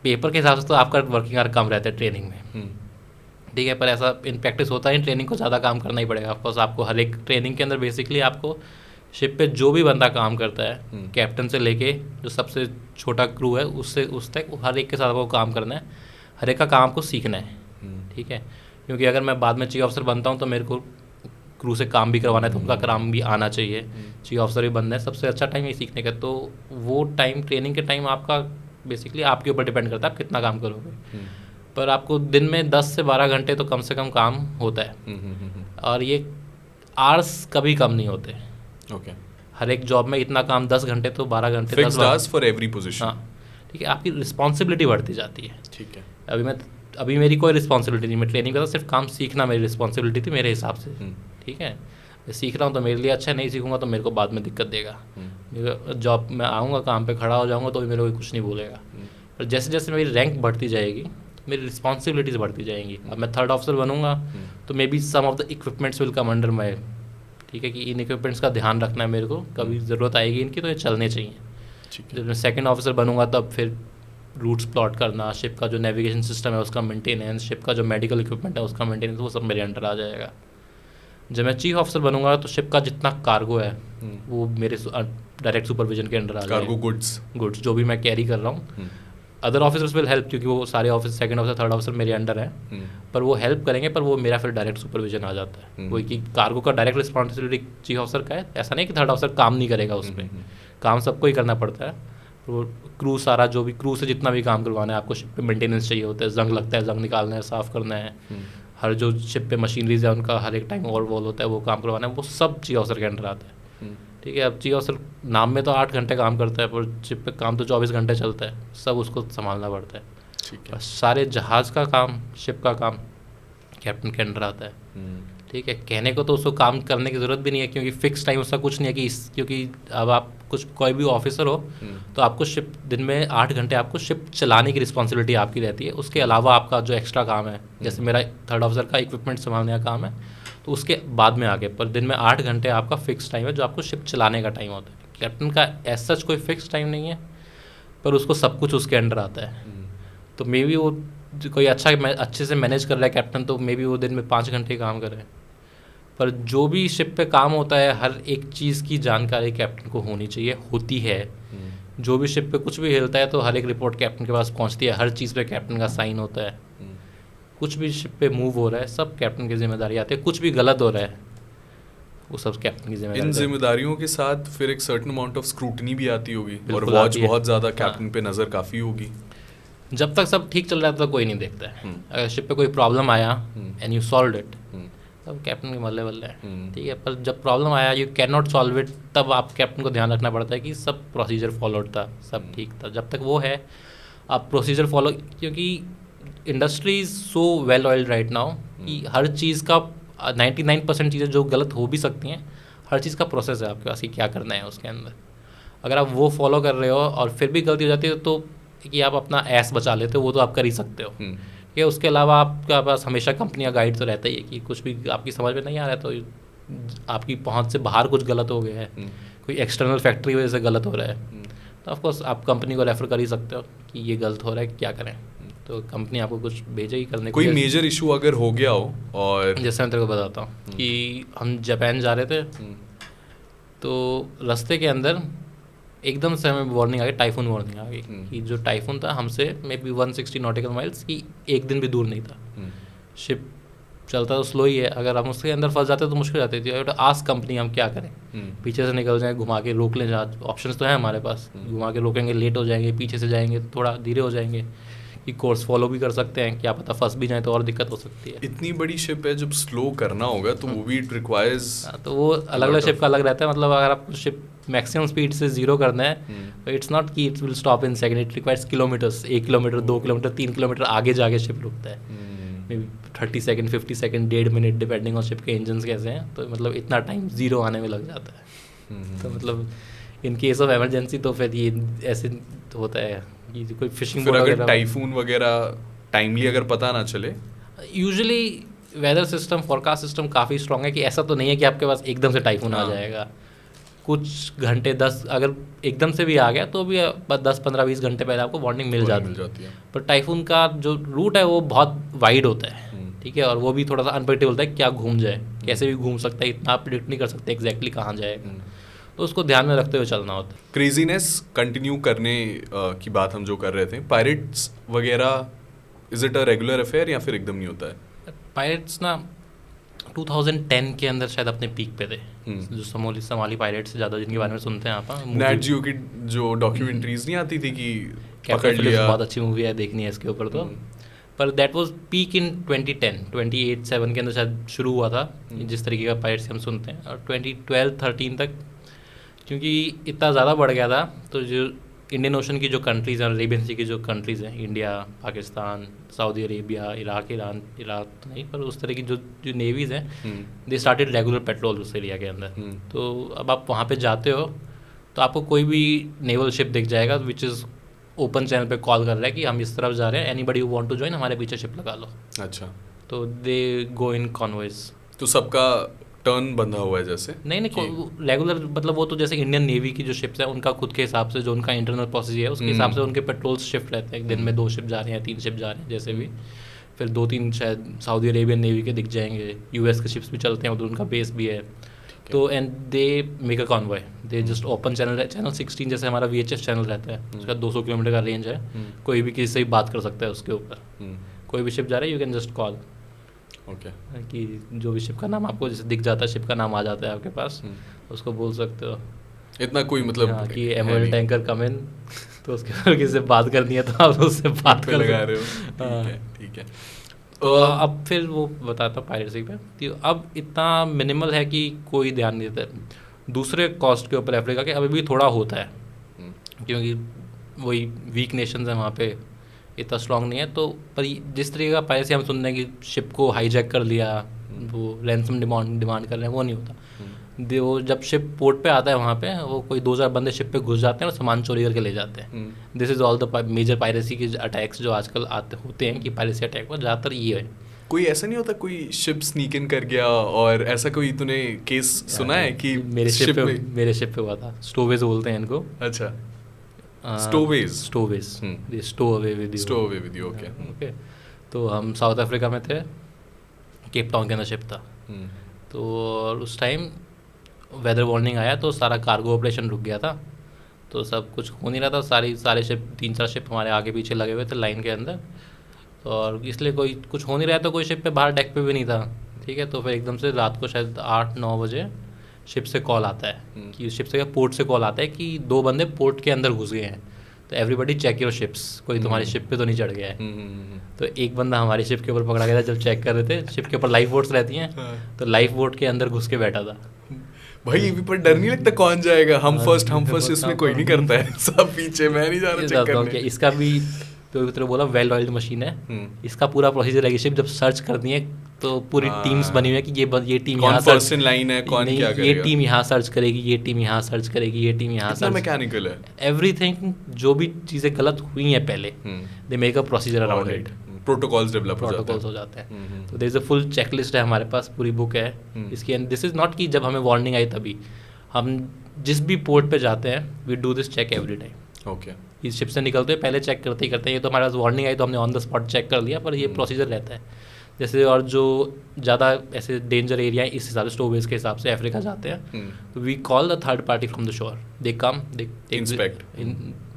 पेपर के हिसाब से तो आपका वर्किंग आवर कम रहता है ट्रेनिंग में, ठीक है, पर ऐसा इन प्रैक्टिस होता है, इन ट्रेनिंग को ज़्यादा काम करना ही पड़ेगा। ऑफकोर्स आपको हर एक ट्रेनिंग के अंदर बेसिकली आपको शिप पे जो भी बंदा काम करता है, कैप्टन से लेके जो सबसे छोटा क्रू है उससे उस तक, हर एक के साथ आपको काम करना है, हर एक का काम आपको सीखना है, ठीक है। क्योंकि अगर मैं बाद में चीफ ऑफिसर बनता हूँ तो मेरे को क्रू से काम भी करवाना है, तो उनका काम भी आना चाहिए। चीफ ऑफिसर भी बनना है, सबसे अच्छा टाइम ये सीखने का, तो वो टाइम ट्रेनिंग के टाइम आपका बेसिकली आपके ऊपर डिपेंड करता है आप कितना काम करोगे। पर आपको दिन में 10 से 12 घंटे तो कम से कम काम होता है, और ये आवर्स कभी कम नहीं होते। ओके। हर एक जॉब में इतना काम 10 घंटे तो 12 घंटे, fixed hours for every position. हाँ, ठीक है, आपकी रिस्पॉन्सिबिलिटी बढ़ती जाती है। ठीक है। अभी मेरी कोई रिस्पॉन्सिबिलिटी नहीं, मैं ट्रेनिंग करता, सिर्फ काम सीखना मेरी रिस्पॉन्सिबिलिटी थी मेरे हिसाब से, ठीक है। मैं सीख रहा हूँ तो मेरे लिए अच्छा, नहीं सीखूंगा तो मेरे को बाद में दिक्कत देगा। मेरा जॉब में आऊँगा, काम पे खड़ा हो जाऊँगा तो भी मेरे को कुछ नहीं बोलेगा। पर जैसे जैसे मेरी रैंक बढ़ती जाएगी मेरी रिस्पॉन्सिबिलिटीज़ बढ़ती जाएंगी। अब मैं 3rd ऑफिसर बनूंगा तो may be some of the equipments will come under my, ठीक है, कि इन इक्विपमेंट्स का ध्यान रखना है मेरे को, कभी ज़रूरत आएगी इनकी तो ये चलने चाहिए। जब मैं 2nd ऑफिसर बनूंगा तब फिर रूट्स प्लॉट करना, शिप का जो नेविगेशन सिस्टम है उसका मेंटेनेंस, शिप का जो मेडिकल इक्विपमेंट है उसका मेंटेनेंस, वो सब मेरे अंडर आ जाएगा। जब मैं चीफ ऑफिसर बनूंगा तो शिप का जितना कार्गो है वो मेरे डायरेक्ट सुपरविजन के अंडर आ जाएगा। कार्गो गुड्स जो भी मैं कैरी कर रहा हूँ, अदर ऑफिसर्स विल हेल्प, क्योंकि वो सारे office second officer third officer मेरे अंडर हैं, पर वो हेल्प करेंगे, पर वो मेरा फिर डायरेक्ट सुपरविजन आ जाता है। वही कि कार्गो का डायरेक्ट रिस्पॉन्सिबिलिटी चीफ ऑफिसर का है, ऐसा नहीं कि थर्ड ऑफिसर काम नहीं करेगा उस पर, काम सबको ही करना पड़ता है। वो क्रू सारा जो भी क्रू से जितना भी काम करवाना है, आपको शिप पे मेंटेनेंस चाहिए होता है, जंग लगता है, जंग निकालना है, साफ़ करना है, हर जो शिप पे मशीनरीज है उनका हर एक टाइम ओवरवॉल होता है, वो काम करवाना है, वो सब चीफ ऑफिसर के अंडर आता है। ठीक है, अब चीफ ऑफिसर नाम में तो 8 घंटे काम करता है, पर शिप पे काम तो 24 घंटे चलता है, सब उसको संभालना पड़ता है। ठीक है, सारे जहाज़ का काम, शिप का काम कैप्टन के अंडर आता है। ठीक है, कहने को तो उसको काम करने की ज़रूरत भी नहीं है, क्योंकि फिक्स टाइम उसका कुछ नहीं है कि क्योंकि अब आप कोई भी ऑफिसर हो तो आपको शिप दिन में 8 घंटे आपको शिप चलाने की रिस्पॉन्सिबिलिटी आपकी रहती है। उसके अलावा आपका जो एक्स्ट्रा काम है, जैसे मेरा थर्ड ऑफिसर का इक्विपमेंट संभालने का काम है, तो उसके बाद में आगे, पर दिन में 8 घंटे आपका फिक्स टाइम है जो आपको शिप चलाने का टाइम होता है। कैप्टन का एज सच कोई फिक्स टाइम नहीं है, पर उसको सब कुछ उसके अंडर आता है। तो मे बी वो कोई अच्छे से मैनेज कर रहा है कैप्टन, तो मे बी वो दिन में 5 घंटे काम करे, पर जो भी शिप पे काम होता है हर एक चीज़ की जानकारी कैप्टन को होनी चाहिए, होती है। जो भी शिप पे कुछ भी हिलता है तो हर एक रिपोर्ट कैप्टन के पास पहुंचती है, हर चीज़ पे कैप्टन का साइन होता है। कुछ भी शिप पे मूव हो रहा है सब कैप्टन की जिम्मेदारी आती है, कुछ भी गलत हो रहा है वो सब कैप्टन की जिम्मेदारी। इन जिम्मेदारियों के साथ फिर एक सर्टेन अमाउंट ऑफ स्क्रूटनी भी आती होगी, और बिल्कुल वॉच आती है। बहुत ज़्यादा कैप्टन पे नज़र काफ़ी होगी। जब तक सब ठीक चल रहा है तो कोई नहीं देखता है। अगर शिप पे कोई प्रॉब्लम आया एंड यू सॉल्व इट, तब कैप्टन के बल्ले बल्ले है। ठीक है, पर जब प्रॉब्लम आया you can not solve it, तब आप कैप्टन को ध्यान रखना पड़ता है कि सब प्रोसीजर फॉलोड था, सब ठीक था। जब तक वो है आप प्रोसीजर फॉलो, क्योंकि industry is so well oiled right now कि हर चीज़ का 99% चीज़ें जो गलत हो भी सकती हैं, हर चीज़ का प्रोसेस है आपके पास कि क्या करना है उसके अंदर। अगर आप वो फॉलो कर रहे हो और फिर भी गलती हो जाती है तो कि आप अपना ऐस बचा लेते हो, वो तो आप कर ही सकते हो। कि उसके अलावा आपके पास हमेशा कंपनी का गाइड तो रहता ही है कि कुछ भी आपकी समझ में नहीं आ रहा है तो आपकी पहुंच से बाहर कुछ गलत हो गया है, कोई एक्सटर्नल फैक्ट्री वजह से गलत हो रहा है, तो ऑफकोर्स आप कंपनी को रेफर कर ही सकते हो कि ये गलत हो रहा है, क्या करें। तो कंपनी आपको कुछ भेजेगी करने कोई मेजर इशू अगर हो गया हो, और जैसे मैं तेरे को बताता हूँ कि हम जापान जा रहे थे, तो रास्ते के अंदर एकदम से हमें वार्निंग आ गई, टाइफून वार्निंग आ गई कि जो टाइफून था हमसे मे बी 160 नॉटिकल माइल्स की एक दिन भी दूर नहीं था। शिप चलता तो स्लो ही है, अगर हम उसके अंदर फंस जाते तो मुश्किल जाती थी। और आज कंपनी हम क्या करें, पीछे से निकल जाएं, घुमा के रोक लें, जहाँ ऑप्शंस तो हैं हमारे पास, घुमा के रोकेंगे, लेट हो जाएंगे, पीछे से जाएंगे तो थोड़ा धीरे हो जाएंगे, कि कोर्स फॉलो भी कर सकते हैं, क्या पता फंस भी जाए तो और दिक्कत हो सकती है। इतनी बड़ी शिप है, जब स्लो करना होगा तो वो भी इट रिक्वायर्स, तो वो अलग अलग शिप का अलग रहता है। मतलब अगर आपको शिप मैक्सिमम स्पीड से 0 करना है तो इट्स नॉट कि it will stop in second, it requires kilometres, 1 kilometre 2 kilometre 3 kilometre आगे जाके शिप रुकता है, may be 30 second 50 second 1.5 minute depending on ship के इंजन कैसे हैं। तो मतलब इतना टाइम 0 आने में लग जाता है। तो मतलब इन केस ऑफ इमरजेंसी तो फिर ये ऐसे होता है कि कोई फिशिंग फिर अगर टाइफून वगैरह टाइमली अगर पता ना चले, usually weather system forecast system काफ़ी स्ट्रॉन्ग है कि ऐसा तो नहीं है कि आपके पास एकदम से टाइफून आ जाएगा। कुछ घंटे 10 अगर एकदम से भी आ गया तो भी 10 15 20 घंटे पहले आपको वार्निंग मिल जाती है। पर टाइफून का जो रूट है वो बहुत वाइड होता है, ठीक है, और वो भी थोड़ा सा अनप्रेडिक्टेबल होता है, क्या घूम जाए, कैसे भी घूम सकता है, इतना आप प्रिडिक्ट नहीं कर सकते एग्जैक्टली कहाँ जाएगा, तो उसको ध्यान में रखते हुए चलना होता है। क्रेजीनेस कंटिन्यू करने की बात हम जो कर रहे थे, पायरेट्स वगैरह, is it a regular affair या फिर एकदम नहीं होता है? पायरेट्स ना 2010 के अंदर शायद अपने पीक पे थे, जो सोमाली पायरेट्स से ज़्यादा जिनके बारे में सुनते हैं आप। नेट जियो की जो डॉक्यूमेंट्रीज नहीं आती थी कि पकड़ लिया, बहुत अच्छी मूवी है, देखनी है इसके ऊपर तो। पर दैट वाज पीक इन 2010 28-7 के अंदर शायद शुरू हुआ था जिस तरीके का पायरेट्स हम सुनते हैं, और 2012-13 तक क्योंकि इतना ज़्यादा बढ़ गया था, तो जो इंडियन ओशन की जो कंट्रीज़ हैं, अरेबियन सी की जो कंट्रीज़ हैं, India, Pakistan, Saudi Arabia, Iraq, Iran, Iraq तो नहीं, पर उस तरह की जो नेवीज़ हैं, दे स्टार्टेड रेगुलर पेट्रोल उस एरिया के अंदर। तो अब आप वहाँ पे जाते हो तो आपको कोई भी नेवल शिप दिख जाएगा विच इज़ ओपन चैनल पे कॉल कर रहा है कि हम इस तरफ जा रहे हैं, anybody who want to join, हमारे पीछे शिप लगा लो। अच्छा, तो दे गो इन कॉन्वॉयज। तो सबका टर्न बंधा हुआ है जैसे? नहीं रेगुलर मतलब वो तो जैसे इंडियन नेवी की जो शिप्स है उनका खुद के हिसाब से जो उनका इंटरनल प्रोसेस है उसके हिसाब से उनके पेट्रोल शिफ्ट रहते हैं, दिन में 2 शिप जा रहे हैं 3 शिप जा रहे हैं जैसे भी, फिर 2-3 शायद सऊदी अरेबियन नेवी के दिख जाएंगे, यूएस के शिप्स भी चलते हैं उधर उनका बेस भी है तो, and they make a convoy, they just open channel 16 जैसे हमारा VHF चैनल रहता है उसका 200 किलोमीटर का रेंज है, कोई भी किसी से भी बात कर सकता है उसके ऊपर, कोई भी शिप जा रहा है you can just call, okay, कि जो भी शिप का नाम आपको जैसे दिख जाता है, शिप का नाम आ जाता है आपके पास, उसको बोल सकते हो। इतना कोई मतलब हाँ, कि एमओएल टैंकर कम इन, तो उसके बाद किसी से बात करनी है तो आप उससे बात कर लगा रहे हो, ठीक है। अब फिर वो बताता हूँ पायरेसी पे, कि अब इतना मिनिमल है कि कोई ध्यान नहीं देता। दूसरे कॉस्ट के ऊपर अफ्रीका के अभी भी थोड़ा होता है, क्योंकि वही वीक नेशंस हैं वहाँ पे, इतना स्ट्रॉन्ग नहीं है, तो पर जिस तरीके का पायरेसी हम सुन रहे हैं कि शिप को हाईजैक कर लिया, वो रैंसम डिमांड कर रहे हैं, वो नहीं होता। वो जब शिप पोर्ट पे आता है वहाँ पे वो कोई 2000 बंदे शिप पे घुस जाते हैं और सामान चोरी करके ले जाते हैं। This is all the major piracy के अटैक्स जो आजकल होते हैं, कि पायरेसी अटैक में ज़्यादातर ये है। कोई ऐसा नहीं होता कोई शिप स्नीक इन कर गया, और ऐसा कोई तूने केस सुना है कि मेरे शिप पे हुआ था, स्टोवेज बोलते हैं इनको। अच्छा, स्टोवेज स्टो अवे विद यू, ओके। तो हम साउथ अफ्रीका में थे, केप टाउन के अंदर शिप था, तो उस टाइम वेदर वार्निंग आया तो सारा कार्गो ऑपरेशन रुक गया था, तो सब कुछ हो नहीं रहा था, सारे शिप 3-4 शिप हमारे आगे पीछे लगे हुए थे लाइन के अंदर, और इसलिए कोई कुछ हो नहीं रहा था, कोई शिप पे बाहर डेक पे भी नहीं था, ठीक है। तो फिर एकदम से रात को शायद 8-9 बजे शिप से कॉल आता है, कि शिप से पोर्ट से कॉल आता है कि 2 बंदे पोर्ट के अंदर घुस गए हैं, तो एवरीबडी चेक योर शिप्स, कोई तुम्हारी शिप पे तो नहीं चढ़ गया है। तो एक बंदा हमारी शिप के ऊपर पकड़ा गया था, जब चेक कर रहे थे, शिप के ऊपर लाइफ बोट्स रहती हैं, तो लाइफ बोट के अंदर घुस के बैठा था। भाई ये भी पर डर नहीं लगता, कौन जाएगा, हम फर्स्ट इसमें कोई नहीं करता है, सब पीछे, मैं नहीं जा रहा चेक करने। इसका भी तो बोला वेल ऑयल्ड मशीन है, इसका पूरा प्रोसीजर है कि शिप जब सर्च करती है तो पूरी टीम्स बनी हुई है कि ये टीम यहाँ फर्स्ट इन लाइन है, कौन क्या करेगा, ये टीम यहाँ सर्च करेगी, ये टीम यहाँ सर्च करेगी, ये टीम यहाँ सर्च, मैकेनिकल है एवरीथिंग, जो भी चीज़ें गलत हुई हैं पहले, they make a procedure around it, protocols develop हो जाते हैं। तो there is a full checklist है हमारे पास, पूरी बुक है इसकी, एंड दिस इज़ नॉट कि जब हमें वार्निंग आई तभी, हम जिस भी पोर्ट पे जाते हैं we do this check every time. Okay, इस शिप से निकलते हैं पहले चेक करते ही करते हैं, ये तो हमारे पास वार्निंग आई तो हमने ऑन द स्पॉट चेक कर लिया, पर ये प्रोसीजर रहता है। जैसे और जो ज़्यादा ऐसे डेंजर एरिया है इस हिसाब से स्टोवेज के हिसाब से अफ्रीका जाते हैं, तो we call the third party from the shore, they come they inspect,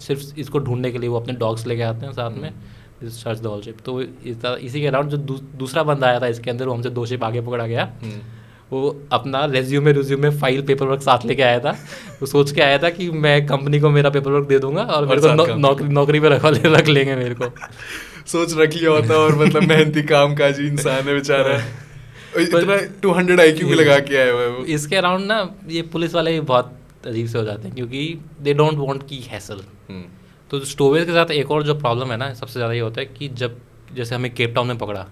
सिर्फ इसको ढूंढने के लिए वो अपने डॉग्स लेके आते हैं साथ में, सर्च द होल शिप। तो इसी के अराउंड जो दूसरा बंदा आया था इसके अंदर, वो हमसे 2 शिप आगे पकड़ा गया, वो अपना रेज्यूमे फाइल पेपर वर्क साथ लेके आया था, वो सोच के आया था कि मैं कंपनी को मेरा पेपर वर्क दे दूंगा और मेरे को नौकरी पे रख लेंगे मेरे को। सोच रख लिया होता, और मतलब मेहनती काम काजी इंसान है बेचारा, इतना 200 IQ भी लगा के आया हुआ है वो। इसके अराउंड ना ये पुलिस वाले भी बहुत अजीब से हो जाते हैं, क्योंकि दे डोंट वांट की हैसल। तो स्टोवेज के साथ एक और जो प्रॉब्लम है ना सबसे ज़्यादा ये होता है कि जब जैसे हमें केप टाउन में पकड़ा,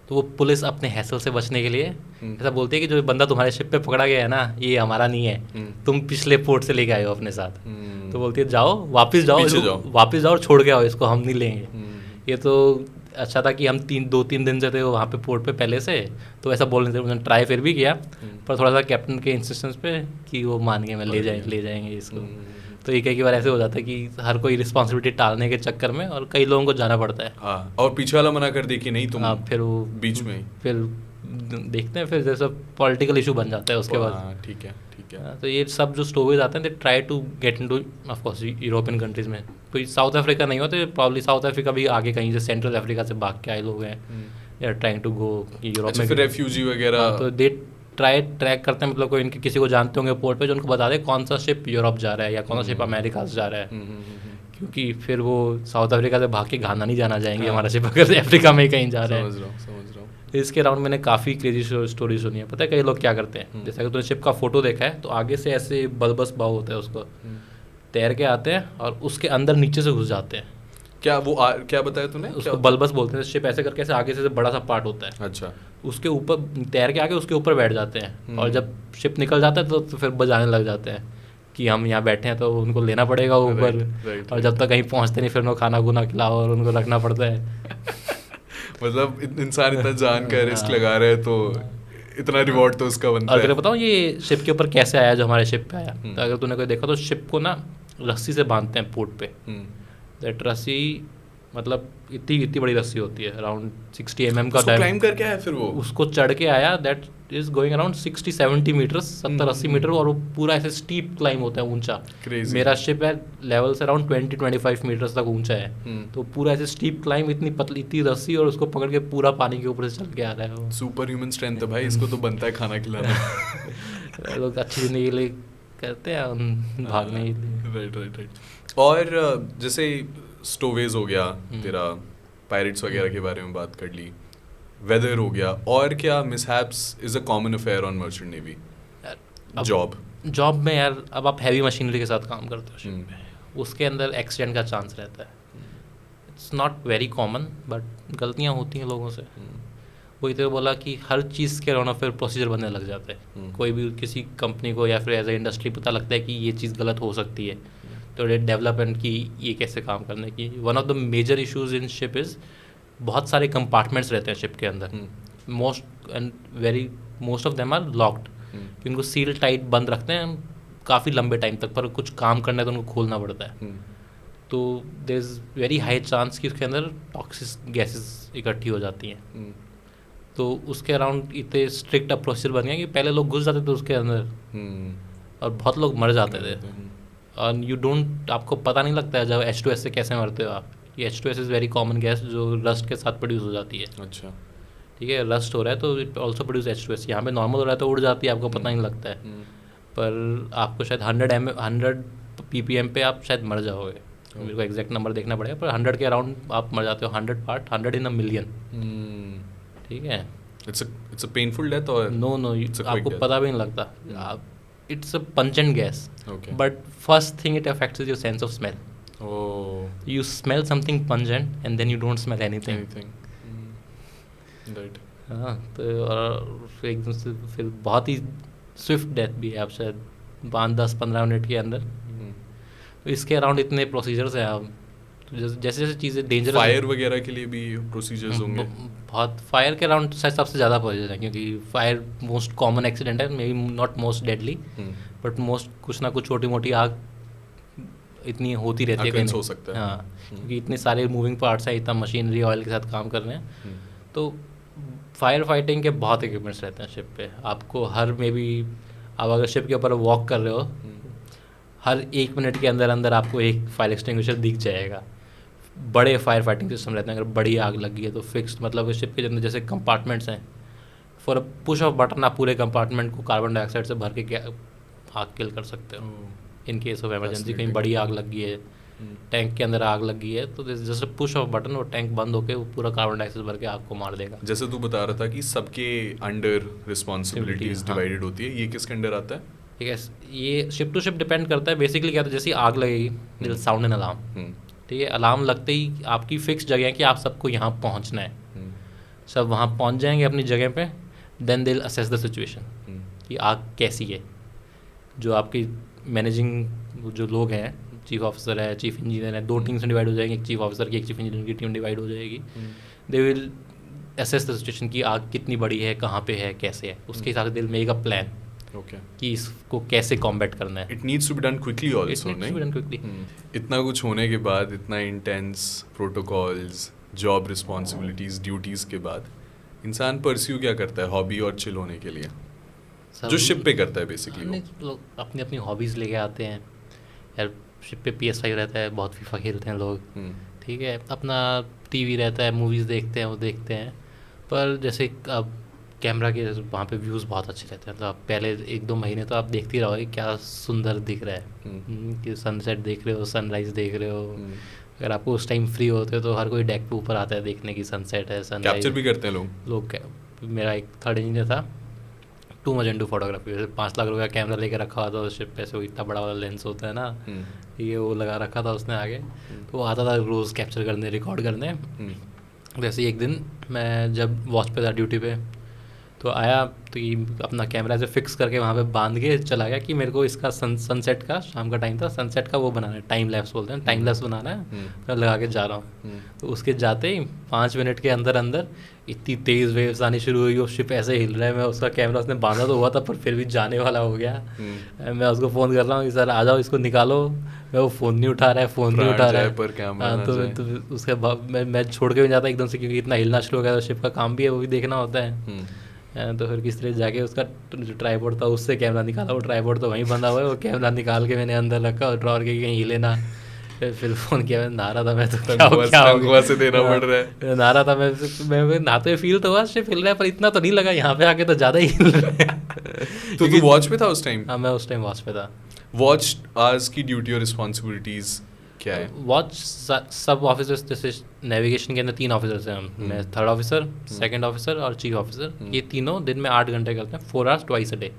तो वो पुलिस अपने हैसल से बचने के लिए ऐसा बोलती है कि जो बंदा तुम्हारे शिप पे पकड़ा गया है ना, ये हमारा नहीं है, तुम पिछले पोर्ट से लेके आए हो अपने साथ। तो बोलती है जाओ वापस जाओ और छोड़ के आओ इसको, हम नहीं लेंगे। ये तो अच्छा था कि हम 2-3 दिन से थे वहाँ पे पोर्ट पे पहले से, तो ऐसा बोलने से उन्होंने ट्राई फिर भी किया, पर थोड़ा सा कैप्टन के इंसिस्टेंस पे कि वो मान गए, मैं ले जाएंगे इसको। तो ये कई बार ऐसे हो जाता है कि हर कोई रिस्पॉन्सिबिलिटी टालने के चक्कर में, और कई लोगों को जाना पड़ता है। हाँ, और पीछे वाला मना कर दे कि नहीं तुम, फिर वो बीच में फिर देखते हैं, फिर जैसा पॉलिटिकल इशू बन जाता है उसके बाद। ठीक है। तो ये सब जो स्टोवेज आते हैं, they try to get into of course European countries में, कोई साउथ अफ्रीका नहीं होते, प्रॉब्ली साउथ अफ्रीका भी आगे कहीं से सेंट्रल अफ्रीका से भाग के आए लोग हैं, they are trying to go Europe में, फिर रेफ्यूजी वगैरह। तो दे ट्रैक करते हैं, मतलब कोई इनके किसी को जानते होंगे पोर्ट पे जो उनको बता दे कौन सा शिप यूरोप जा रहा है या कौन सा शिप अमेरिका से जा रहा है, क्योंकि फिर वो साउथ अफ्रीका से भाग के घाना नहीं जाना चाहेंगे हमारा शिप अगर अफ्रीका में ही कहीं जा रहा है। समझ रहा हूँ। इसके अराउंड मैंने काफ़ी क्रेजी स्टोरी सुनी है। पता है कई लोग क्या करते हैं, जैसे अगर तुमने शिप का फोटो देखा है तो आगे से ऐसे बल्बस बाव होता है, उसको तैर के आते हैं और उसके अंदर नीचे से घुस जाते हैं। क्या वो क्या बताया तूने? उसको बल्बस बोलते हैं। शिप ऐसे करके ऐसे आगे से बड़ा सा पार्ट होता है, अच्छा, उसके ऊपर तैर के आके उसके ऊपर बैठ जाते हैं, और जब शिप निकल जाता है तो फिर बजाने लग जाते हैं कि हम यहाँ बैठे हैं, तो उनको लेना पड़ेगा ऊपर, और जब तक कहीं पहुँचते नहीं फिर उनको खाना गुना खिलाओ और उनको रखना पड़ता है। मतलब इंसान इतना जान का रिस्क लगा रहा है, तो इतना रिवॉर्ड तो उसका बनता और है। अगर बताऊँ ये शिप के ऊपर कैसे आया जो हमारे शिप पे आया, तो अगर तूने कोई देखा तो शिप को ना रस्सी से बांधते हैं पोर्ट पे। दैट रस्सी मतलब इतनी इतनी बड़ी रस्सी होती है, अराउंड 60 mm का उसको क्लाइम करके आया फिर वो, उसको चढ़ के आया। That is going around 60-70 metres, 70-80 metre, और वो पूरा ऐसे स्टीप क्लाइम होता है, ऊंचा। Crazy. मेरा शिप है लेवल से अराउंड 20-25 मीटर्स तक ऊंचा है, तो पूरा ऐसे स्टीप क्लाइम, इतनी पतली इतनी रस्सी, और उसको पकड़ के पूरा पानी के ऊपर से चल के आ रहा है वो। सुपर ह्यूमन स्ट्रेंथ है भाई, इसको तो बनता है खाना खिलाना। लोग अच्छी जिंदगी के लिए करते हैं, भागने के लिए। राइट। और जैसे स्टोवेज हो गया तेरा, पायरेट्स वगैरह के बारे में बात कर ली, वेदर हो गया, और क्या mishaps is a common affair on merchant navy? Job में यार, अब आप हैवी मशीनरी के साथ काम करते हो शिप में, उसके अंदर एक्सीडेंट का चांस रहता है। It's not very common, but गलतियाँ होती हैं लोगों से। वही तो बोला कि हर चीज़ के अराउंड फिर प्रोसीजर बनने लग जाते हैं। कोई भी किसी कंपनी को या फिर एज ए इंडस्ट्री पता लगता है कि ये चीज़ गलत हो सकती है, तो डेवलपमेंट की ये कैसे काम करने की। One of the major issues in ship is बहुत सारे कंपार्टमेंट्स रहते हैं शिप के अंदर, most of them are locked, कि उनको सील टाइट बंद रखते हैं काफ़ी लंबे टाइम तक, पर कुछ काम करना है तो उनको खोलना पड़ता है। तो there is very high chance कि उसके अंदर टॉक्सिक गैसेस इकट्ठी हो जाती हैं। तो उसके अराउंड इतने स्ट्रिक्ट अब प्रोसीजर बन गया कि पहले लोग घुस जाते थे उसके अंदर, और बहुत लोग मर जाते थे। और यू डोंट, आपको पता नहीं लगता है जब H2S से कैसे मरते हो आप। ये H2S is very common gas जो रस्ट के साथ प्रोड्यूस हो जाती है। अच्छा, ठीक है, रस्ट हो रहा है तो इट ऑल्सो प्रोड्यूस H2S। यहाँ पे नॉर्मल हो रहा है तो उड़ जाती है, आपको पता नहीं लगता है। पर आपको शायद 100 ppm पे आप शायद मर जाओगे, मेरे को एग्जैक्ट नंबर देखना पड़ेगा, पर 100 के अराउंड आप मर जाते हो। 100 इन अ मिलियन। ठीक है, इट्स अ पेनफुल डेथ और नो आपको पता भी नहीं लगता। It's a pungent gas, but first thing it affects your sense of smell. You smell something pungent and then you don't smell anything. Right. हाँ, तो और फिर एकदम से फिर बहुत ही स्विफ्ट डेथ भी है आप शायद 5-10-15 मिनट के अंदर। तो इसके अराउंड इतने प्रोसीजर्स हैं। आप जैसे जैसे चीज़ें डेंजरस, फायर वगैरह के लिए भी प्रोसीजर्स होंगे। बहुत फायर के अराउंड शायद सबसे ज़्यादा प्रोसीजर है, क्योंकि फायर मोस्ट कॉमन एक्सीडेंट है, may be not most deadly, but most कुछ ना कुछ छोटी मोटी आग इतनी होती रहती है कहीं हो सकता है। हाँ, क्योंकि इतने सारे मूविंग पार्ट्स हैं, इतना मशीनरी ऑयल के साथ काम कर रहे हैं। तो फायर फाइटिंग के बहुत इक्विपमेंट्स रहते हैं शिप पे। आपको हर में भी, आप अगर शिप के ऊपर वॉक कर रहे हो, हर 1 मिनट के अंदर अंदर आपको एक फायर एक्सटिंग्विशर दिख जाएगा। बड़े फायर फाइटिंग सिस्टम रहते हैं। अगर बड़ी आग लगी है तो फिक्स्ड, मतलब शिप के अंदर जैसे कंपार्टमेंट्स हैं, for a push off button आप पूरे कंपार्टमेंट को कार्बन डाइऑक्साइड से भर के आग किल कर सकते हो। इन केस ऑफ इमरजेंसी कहीं बड़ी आग लगी है, टैंक के अंदर आग लगी है, तो जैसे पुश ऑफ बटन वो टैंक बंद होकर वो पूरा कार्बन डाइऑक्साइड भर के आग को मार देगा। जैसे तू बता रहा था कि सबके अंडर रिस्पॉन्सिबिलिटीज डिवाइडेड होती है, ये किसके अंडर आता है? ठीक है, ये शिप टू शिप डिपेंड करता है। बेसिकली क्या था, जैसे आग लगेगी, दिल साउंड एन अलार्म। ठीक है, अलार्म लगते ही आपकी फिक्स जगह है कि आप सबको यहाँ पहुँचना है। सब वहाँ पहुँच जाएंगे अपनी जगह पे, देन दिल असेस द सिचुएशन कि आग कैसी है। जो आपकी मैनेजिंग जो लोग हैं, चीफ ऑफिसर है, चीफ इंजीनियर है, 2 टीम्स में डिवाइड हो जाएंगे, एक चीफ ऑफिसर की एक चीफ इंजीनियर की टीम डिवाइड हो जाएगी। They will assess the situation कि आग कितनी बड़ी है, कहाँ पे है, कैसे है। उसके हिसाब से दिल मेक अ प्लान कि इसको कैसे कॉम्बैट करना है। It needs to be done quickly also, नहीं? इतना कुछ होने के बाद, इतना intense protocols, job responsibilities, duties के बाद इंसान परस्यू क्या करता है हॉबी और चिल होने के लिए? जो शिप पे करता है बेसिकली। लोग अपनी अपनी हॉबीज़ लेके आते हैं यार। शिप पे PS5 रहता है, बहुत फीफा खेलते हैं लोग। ठीक है, अपना TV रहता है, मूवीज़ देखते हैं, वो देखते हैं। पर जैसे अब कैमरा के वहाँ पे व्यूज़ बहुत अच्छे रहते हैं, तो आप पहले 1-2 महीने तो आप देखते ही रहोगे क्या सुंदर दिख रहा है, कि सनसेट देख रहे हो, सनराइज़ देख रहे हो। अगर आपको उस टाइम फ्री होते हो तो हर कोई डेक पे ऊपर आता है देखने की सनसेट है, सनराइज। कैप्चर भी करते हैं लोग। मेरा एक 3rd इंजीनियर था, टू मजेंटो फोटोग्राफी, 5 लाख रुपये का कैमरा लेके रखा हुआ था उस शिप पे से। वो इतना बड़ा वाला लेंस होता है ना, ये वो लगा रखा था उसने आगे। तो वो आता था रोज़ कैप्चर करने, रिकॉर्ड करने। वैसे एक दिन मैं जब वॉच पे था ड्यूटी पे, तो आया तो ये अपना कैमरा से फिक्स करके वहाँ पे बांध के चला गया कि मेरे को इसका सनसेट का, शाम का टाइम था, सनसेट का वो बनाना है, टाइम लैप्स बोलते हैं, टाइम लैप्स बनाना है। मैं लगा के जा रहा हूँ, तो उसके जाते ही 5 मिनट के अंदर अंदर इतनी तेज़ वेव्स आनी शुरू हुई, वो शिप ऐसे हिल रहा है। मैं उसका कैमरा, उसने बांधा तो हुआ था पर फिर भी जाने वाला हो गया। मैं उसको फ़ोन कर रहा हूँ कि सर आ जाओ, इसको निकालो। मैं वो फ़ोन नहीं उठा रहा है, फ़ोन नहीं उठा रहा है। पर कैमरा तो उसके बाद मैं छोड़ के भी जाता एकदम से, क्योंकि इतना हिलना शुरू हो गया। तो शिप का काम भी है, वो भी देखना होता है। तो फिर किस तरह जाके उसका जो ट्राइपॉड था उससे कैमरा निकाला। वो ट्राइपॉड तो वहीं बंधा हुआ है, वो कैमरा निकाल के मैंने अंदर रखा और ड्रॉर के कहीं हिले ना। फिर फ़ोन किया, मैं नहा रहा था, मैं तो तंगुआ से देना पड़ रहा है। नहा रहा था मैं नहाते हुए फील तो हुआ शिप हिल रहा है, पर इतना तो नहीं लगा। यहाँ पे आके तो ज़्यादा ही हिल रहा है। तो तू वॉच पे था उस टाइम? हाँ, मैं उस टाइम वॉच पे था। वॉच आवर्स की ड्यूटी और रिस्पॉन्सिबिलिटीज़ क्या है? वॉच सब ऑफिसर्स, जैसे नेविगेशन के अंदर 3 ऑफिसर्स हैं हम। मैं 3rd ऑफिसर, 2nd ऑफिसर और चीफ ऑफिसर। ये तीनों दिन में 8 घंटे करते हैं, 4 hours twice a day,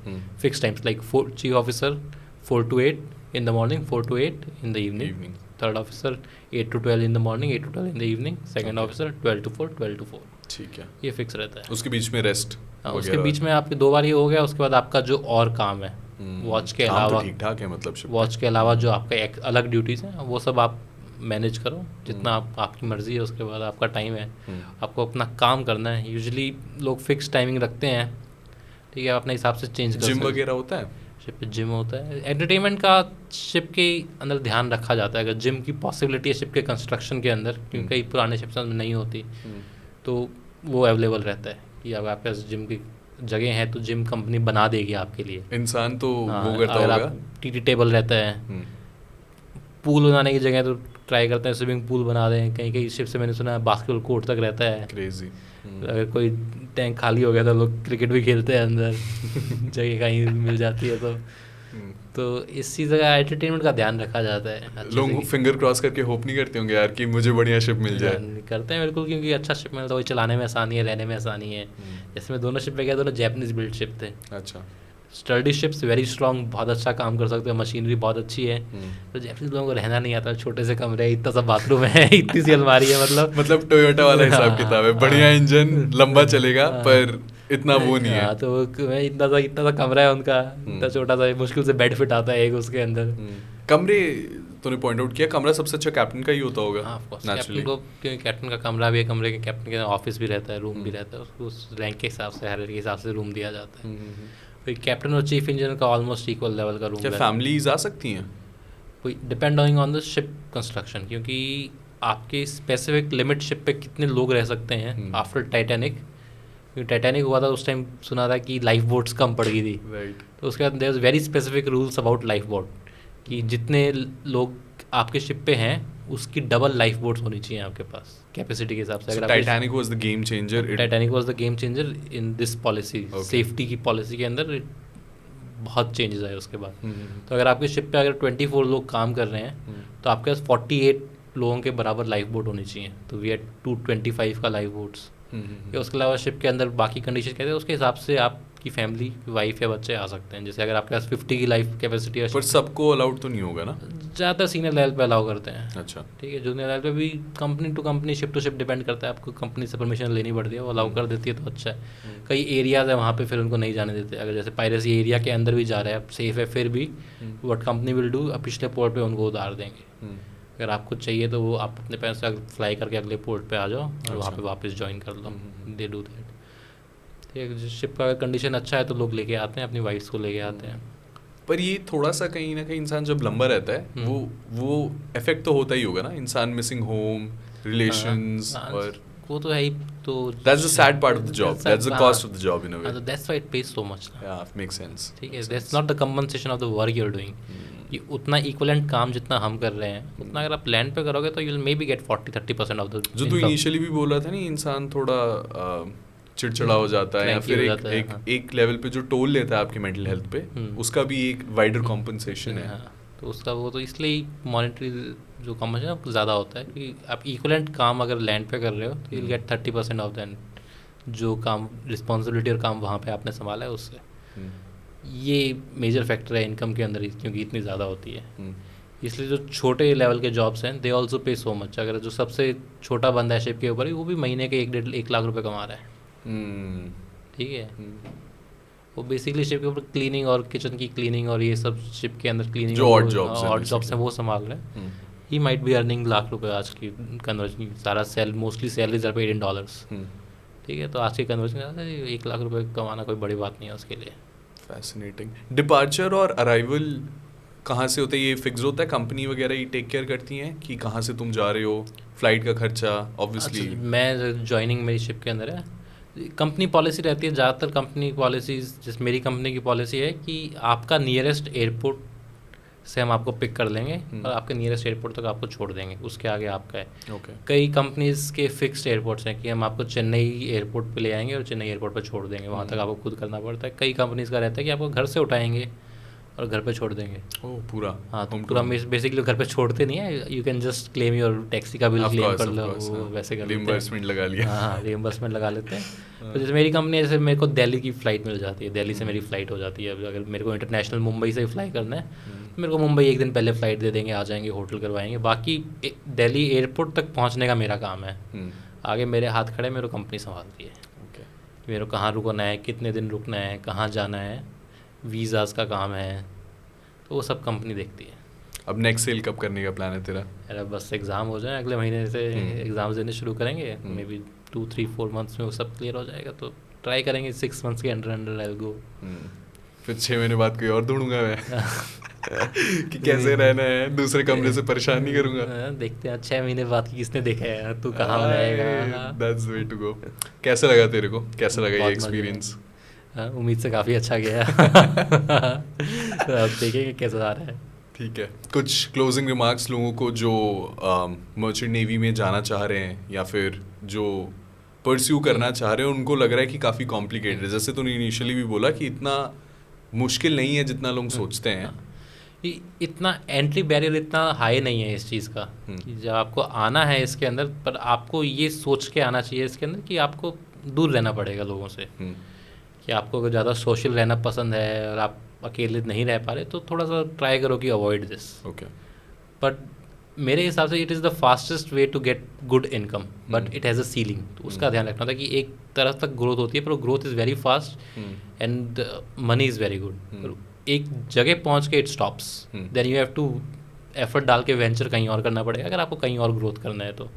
fix times. Like chief officer 4 to 8 in the morning, 4 to 8 in the evening. 3rd officer 8 to 12 in the morning, 8 to 12 in the evening. 2nd officer 12 to 4, 12 to 4। ठीक है, ये fix रहता है। उसके बीच में rest? उसके बीच में आपके 2 बार ये हो गया। उसके बाद आपका जो और काम है वॉच के अलावा, ठीक ठाक है मतलब वॉच के अलावा जो आपका एक अलग ड्यूटीज़ हैं वो सब आप मैनेज करो जितना आपकी मर्ज़ी है। उसके बाद आपका टाइम है, आपको अपना काम करना है। यूजुअली लोग फिक्स टाइमिंग रखते हैं, ठीक है, अपने हिसाब से चेंज कर सकते हैं। जिम वगैरह होता है शिप पे? जिम होता है। एंटरटेनमेंट का शिप के अंदर ध्यान रखा जाता है। अगर जिम की पॉसिबिलिटी है शिप के कंस्ट्रक्शन के अंदर, क्योंकि कई पुराने शिप्स में नहीं होती, तो वो अवेलेबल रहता है कि अगर आपके पास जिम की जगह है तो जिम कंपनी बना देगी आपके लिए। इंसान तो वो करता होगा। टीटी टेबल रहता है। पूल बनाने की जगह तो ट्राई करते हैं स्विमिंग पूल बना दें। कहीं कहीं शिप से मैंने सुना है बास्केटबॉल कोर्ट तक रहता है। क्रेजी। अगर कोई टैंक खाली हो गया तो लोग क्रिकेट भी खेलते हैं अंदर जगह कहीं मिल जाती है तो इस चीज़ का एंटरटेनमेंट का ध्यान रखा जाता है। लोग फिंगर क्रॉस करके होप नहीं करते होंगे यार कि मुझे बढ़िया शिप मिल जाए? करते हैं बिल्कुल, क्योंकि अच्छा शिप मिलता है, वही चलाने में आसानी है, रहने में आसानी है। जैसे मैं दोनों शिप पे गया, दोनों जैपनीज बिल्ड शिप थे। अच्छा। स्टर्डी शिप्स, वेरी स्ट्रॉन्ग, बहुत अच्छा काम कर सकते हैं, मशीनरी बहुत अच्छी है। तो जैपनीज लोगों को रहना नहीं आता। छोटे से कमरे, इतना सा बाथरूम है, इतनी सी अलमारी है, मतलब टोयोटा वाला हिसाब किताब है। बढ़िया इंजन, लंबा चलेगा, पर इतना वो नहीं है। तो इतना सा कमरा है उनका, इतना छोटा सा, मुश्किल से बेड फिट आता है एक उसके अंदर। कमरे तूने पॉइंट आउट किया, कमरा सबसे अच्छा कैप्टन का ही होता होगा। कैप्टन को, क्योंकि कैप्टन का कमरा भी है, कमरे के कैप्टन के ऑफिस भी रहता है, रूम भी रहता है, उसको उस रैंक के हिसाब से, हायरार्की के हिसाब से रूम दिया जाता है। कोई कैप्टन और चीफ इंजीनियर का ऑलमोस्ट इक्वल लेवल का रूम। क्या फैमिलीज आ सकती हैं? कोई depending on the ship construction, क्योंकि आपके स्पेसिफिक लिमिट शिप पे कितने लोग रह सकते हैं। आफ्टर टाइटैनिक, क्योंकि टाइटैनिक हुआ था उस टाइम सुना था कि लाइफ बोट्स कम पड़ गई थी। तो उसके बाद there is very specific rules about lifeboat, कि जितने लोग आपके शिप पे हैं उसकी डबल लाइफ बोट्स होनी चाहिए आपके पास कैपेसिटी के हिसाब से। अगर Titanic was the game changer. Titanic was the game changer in this policy. Safety की पॉलिसी के अंदर बहुत चेंजेस आए उसके बाद। तो अगर आपके शिप पे अगर 24 लोग काम कर रहे हैं तो आपके पास 48 लोगों के बराबर लाइफ बोट होनी चाहिए। तो वी हैड 225 का लाइफ बोट्स। या उसके अलावा शिप के अंदर बाकी कंडीशन कहते हैं, उसके हिसाब से आपकी फैमिली, वाइफ या बच्चे आ सकते हैं। जैसे अगर आपके पास 50 की लाइफ कैपेसिटी है, पर सबको अलाउड तो नहीं होगा ना? ज़्यादातर सीनियर लेवल पे अलाउ करते हैं। अच्छा, ठीक है। जूनियर लेवल पे भी company to company, ship to ship depend करता है। आपको कंपनी से परमिशन लेनी पड़ती है, वो अलाउ कर देती है तो अच्छा है। कई एरियाज है वहाँ पे फिर उनको नहीं जाने देते। अगर जैसे पायरेसी एरिया के अंदर भी जा रहे हैं, सेफ है, फिर भी व्हाट कंपनी विल डू, पिछले पोर्ट पे उनको उतार देंगे। अगर आपको चाहिए तो वो आप अपने पैसे से फ्लाई करके अगले पोर्ट पे आ जाओ और वहाँ पे वापस ज्वाइन कर लो। They do that. ठीक है। शिप का कंडीशन अच्छा है तो लोग लेके आते हैं, अपनी वाइफ्स को लेके आते हैं। पर ये थोड़ा सा कहीं ना कहीं इंसान जब लंबा रहता है वो इफेक्ट तो होता ही होगा ना। इंसान मिसिंग होम, रिलेशंस, और वो तो है ही। तो that's the sad part of the job, that's the cost of the job in a way. That's why it pays so much. Yeah makes sense. ठीक है। That's not the compensation of the work you are doing. कि उतना equivalent काम जितना हम कर रहे हैं उतना अगर आप लैंड पे करोगे तो you will may be get 40-30% of the. जो तू इनिशियली भी बोल रहा था नहीं, इंसान थोड़ा चिड़चिड़ा हो जाता है, या फिर एक लेवल पे जो टोल लेता है आपकी मेंटल हेल्थ पे, उसका भी एक वाइडर कॉम्पनसेशन है। तो उसका वो तो इसलिए मॉनेटरी जो कॉम्पनसेशन है ज़्यादा होता है कि आप इक्विवेलेंट काम अगर लैंड पे कर रहे हो तो you will get 30% of than जो काम, रिस्पॉन्सिबिलिटी और काम वहाँ पे आपने संभाला है उससे। ये मेजर फैक्टर है इनकम के अंदर, क्योंकि इतनी ज़्यादा होती है। इसलिए जो छोटे लेवल के जॉब्स हैं दे ऑल्सो पे सो मच। अगर जो सबसे छोटा बंदा है शिप के ऊपर ही, वो भी महीने के 1-1.5 लाख रुपए कमा रहा है। ठीक है। वो बेसिकली शिप के ऊपर क्लीनिंग और किचन की क्लीनिंग और ये सब शिप के अंदर क्लीनिंग जो odd jobs हैं ऑड जॉब्स हैं वो संभाल रहे हैं। He might be earning lakh रुपए आज की कन्वर्जन, सारा mostly salaries are paid in dollars, ठीक है। तो आज की कन्वर्जन 1 लाख रुपए कमाना कोई बड़ी बात नहीं है उसके लिए। फैसिनेटिंग। डिपार्चर और अराइवल कहाँ से होता है, ये फिक्स होता है, कंपनी वगैरह ही टेक केयर करती हैं कि कहाँ से तुम जा रहे हो, फ्लाइट का खर्चा ऑब्वियसली? मैं ज्वाइनिंग मेरी शिप के अंदर है, कंपनी पॉलिसी रहती है ज़्यादातर। कंपनी पॉलिसीज जिस मेरी कंपनी की पॉलिसी है कि आपका नियरेस्ट एयरपोर्ट से हम आपको पिक कर लेंगे और आपके नियरेस्ट एयरपोर्ट तक आपको छोड़ देंगे, उसके आगे आपका है। कई कंपनीज के फिक्स्ड एयरपोर्ट्स हैं कि हम आपको चेन्नई एयरपोर्ट पे ले आएंगे और चेन्नई एयरपोर्ट पे छोड़ देंगे, वहाँ तक आपको खुद करना पड़ता है। कई कंपनीज का रहता है कि आपको घर से उठाएंगे और घर पे छोड़ देंगे। पूरा? हाँ, तो पूरा बेसिकली घर पे छोड़ते नहीं है, you can just claim your taxi का बिल क्लेम कर लो, वैसे कर रिइंबर्समेंट लगा लिया। हाँ, रिइंबर्समेंट लगा लेते हैं। तो जैसे मेरी कंपनी जैसे मेरे को दिल्ली की फ़्लाइट मिल जाती है, दिल्ली से मेरी फ़्लाइट हो जाती है। अगर मेरे को इंटरनेशनल मुंबई से फ्लाई करना है तो मेरे को मुंबई एक दिन पहले फ़्लाइट दे देंगे, आ जाएंगे, होटल करवाएंगे। बाकी दिल्ली एयरपोर्ट तक पहुँचने का मेरा काम है, आगे मेरे हाथ खड़े, मेरे कंपनी संभालती है। मेरे को कहाँ रुकना है, कितने दिन रुकना है, कहाँ जाना है, वीज़ाज़ का काम है, तो वो सब कंपनी देखती है। अब नेक्स्ट सेल कब करने का प्लान है तेरा? अरे बस एग्ज़ाम हो जाए, अगले महीने से एग्ज़ाम्स देने शुरू करेंगे, मे बी 2-3-4 मंथ्स में वो सब क्लियर हो जाएगा, तो ट्राई करेंगे 6 मंथ्स के अंडर आई विल गो। फिर 6 महीने बाद कोई और ढूंढूंगा मैं कि कैसे रहना है, दूसरे कमरे से परेशान नहीं करूंगा। देखते हैं 6 महीने बाद किसने देखा है, तू कहाँ रहेगा। That's the way to go. कैसा लगा तेरे को, कैसा लगा ये एक्सपीरियंस? उम्मीद से काफ़ी अच्छा गया। तो अब देखेंगे कैसा आ रहा है। ठीक है, कुछ क्लोजिंग रिमार्क्स लोगों को जो मर्चेंट नेवी में जाना चाह रहे हैं या फिर जो परस्यू करना चाह रहे हैं, उनको लग रहा है कि काफ़ी कॉम्प्लिकेटेड है, जैसे तूने इनिशियली भी बोला कि इतना मुश्किल नहीं है जितना लोग सोचते हैं। इतना एंट्री बैरियर इतना हाई नहीं है इस चीज़ का कि जब आपको आना है इसके अंदर, पर आपको ये सोच के आना चाहिए इसके अंदर कि आपको दूर रहना पड़ेगा लोगों से, कि आपको अगर ज़्यादा सोशल रहना पसंद है और आप अकेले नहीं रह पा रहे तो थोड़ा सा ट्राई करो कि अवॉइड दिस। बट मेरे हिसाब से it is the fastest way to get good income, but it has a ceiling, तो उसका ध्यान रखना था कि एक तरफ तक ग्रोथ होती है, पर growth is very fast and money is very good. एक जगह पहुंच के it stops, then you have to effort डाल के वेंचर कहीं और करना पड़ेगा अगर आपको कहीं और ग्रोथ करना है तो।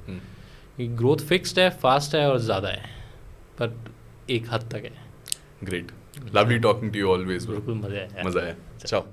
ग्रोथ फिक्स्ड है, फास्ट है और ज़्यादा है, बट एक हद तक है। Great, lovely talking to you always. बिल्कुल मज़ा आया। चाओ।